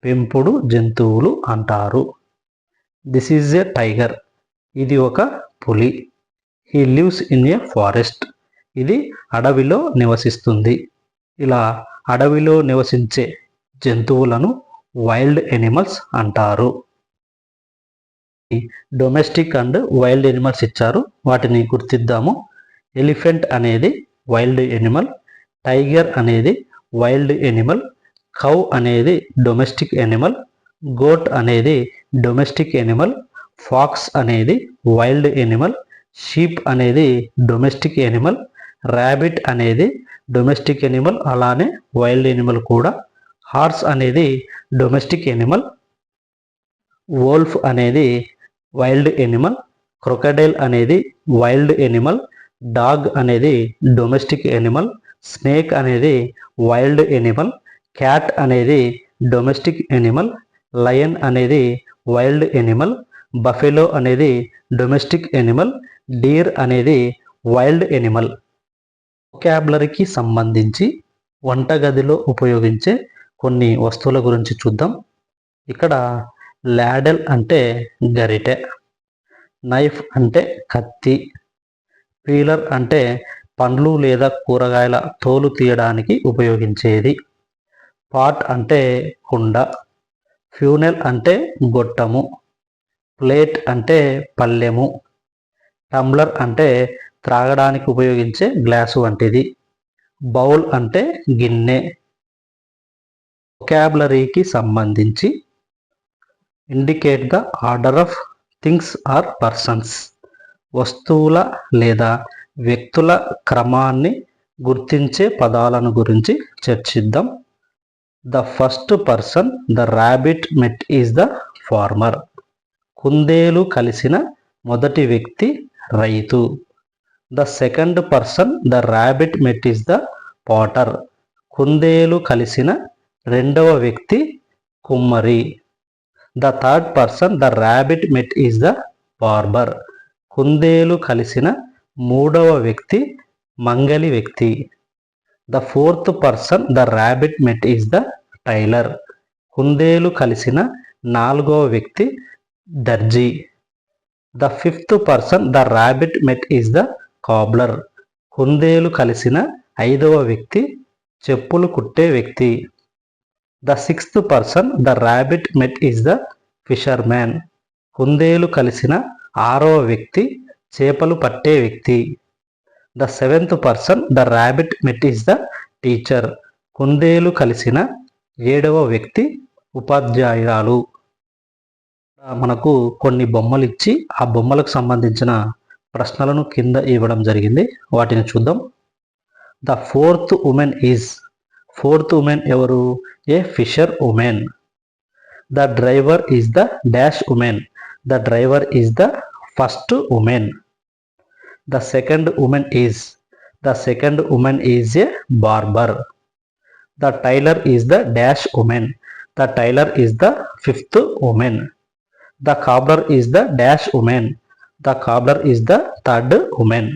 పెంపుడు జంతువులు అంటారు. దిస్ ఈజ్ ఏ టైగర్, ఇది ఒక పులి. He lives in a forest, ఇది అడవిలో నివసిస్తుంది. ఇలా అడవిలో నివసించే జంతువులను వైల్డ్ ఎనిమల్స్ అంటారు. డొమెస్టిక్ అండ్ వైల్డ్ ఎనిమల్స్ ఇచ్చారు, వాటిని గుర్తిద్దాము. ఎలిఫెంట్ అనేది వైల్డ్ ఎనిమల్. టైగర్ అనేది వైల్డ్ ఎనిమల్. కౌ అనేది డొమెస్టిక్ ఎనిమల్. గోట్ అనేది డొమెస్టిక్ ఎనిమల్. ఫాక్స్ అనేది వైల్డ్ ఎనిమల్. షీప్ అనేది డొమెస్టిక్ ఎనిమల్. ర్యాబిట్ అనేది డొమెస్టిక్ ఎనిమల్, అలానే వైల్డ్ ఎనిమల్ కూడా. హార్స్ అనేది డొమెస్టిక్ ఎనిమల్. వోల్ఫ్ అనేది వైల్డ్ ఎనిమల్. క్రొకడైల్ అనేది వైల్డ్ ఎనిమల్. డాగ్ అనేది డొమెస్టిక్ ఎనిమల్. స్నేక్ అనేది వైల్డ్ ఎనిమల్. క్యాట్ అనేది డొమెస్టిక్ ఎనిమల్. లయన్ అనేది వైల్డ్ ఎనిమల్. బఫెలో అనేది డొమెస్టిక్ ఎనిమల్. డీర్ అనేది వైల్డ్ ఎనిమల్. వొకాబులరీకి సంబంధించి వంటగదిలో ఉపయోగించే కొన్ని వస్తువుల గురించి చూద్దాం. ఇక్కడ లాడెల్ అంటే గరిటె. నైఫ్ అంటే కత్తి. పీలర్ అంటే పండ్లు లేదా కూరగాయల తోలు తీయడానికి ఉపయోగించేది. పాట్ అంటే కుండ. ఫ్యూనెల్ అంటే గొట్టము. ప్లేట్ అంటే పళ్ళెము. టంబ్లర్ అంటే త్రాగడానికి ఉపయోగించే గ్లాసు వంటిది. బౌల్ అంటే గిన్నె. వొకాబులరీకి సంబంధించి indicate the order of things or persons. వస్తువుల లేదా వ్యక్తుల క్రమాన్ని గుర్తించే పదాలను గురించి చర్చిద్దాం. The first person the rabbit met is the farmer. కుందేలు కలిసిన మొదటి వ్యక్తి రైతు. The second person the rabbit met is the potter. కుందేలు కలిసిన రెండవ వ్యక్తి కుమ్మరి. The third person the rabbit met is the barber. కుందేలు కలిసిన మూడవ వ్యక్తి మంగలి వ్యక్తి. The fourth person the rabbit met is the tailor. కుందేలు కలిసిన నాలుగవ వ్యక్తి దర్జీ. The fifth person the rabbit met is the cobbler. కుందేలు కలిసిన ఐదవ వ్యక్తి చెప్పులు కుట్టే వ్యక్తి. The sixth person the rabbit met is the fisherman. కుందేలు కలిసిన ఆరవ వ్యక్తి చేపలు పట్టే వ్యక్తి. The seventh person the rabbit met is the teacher. కుందేలు కలిసిన ఏడవ వ్యక్తి ఉపాధ్యాయురాలు. మనకు కొన్ని బొమ్మలు ఇచ్చి ఆ బొమ్మలకు సంబంధించిన ప్రశ్నలను కింద ఇవ్వడం జరిగింది. వాటిని చూద్దాం. The fourth woman is. Fourth woman ఎవరు? A fisher woman. The driver is the dash woman. The driver is the first woman. The second woman is. The second woman is a barber. The tailor is the dash woman. The tailor is the fifth woman. The cobbler is the dash woman. The cobbler is the third women.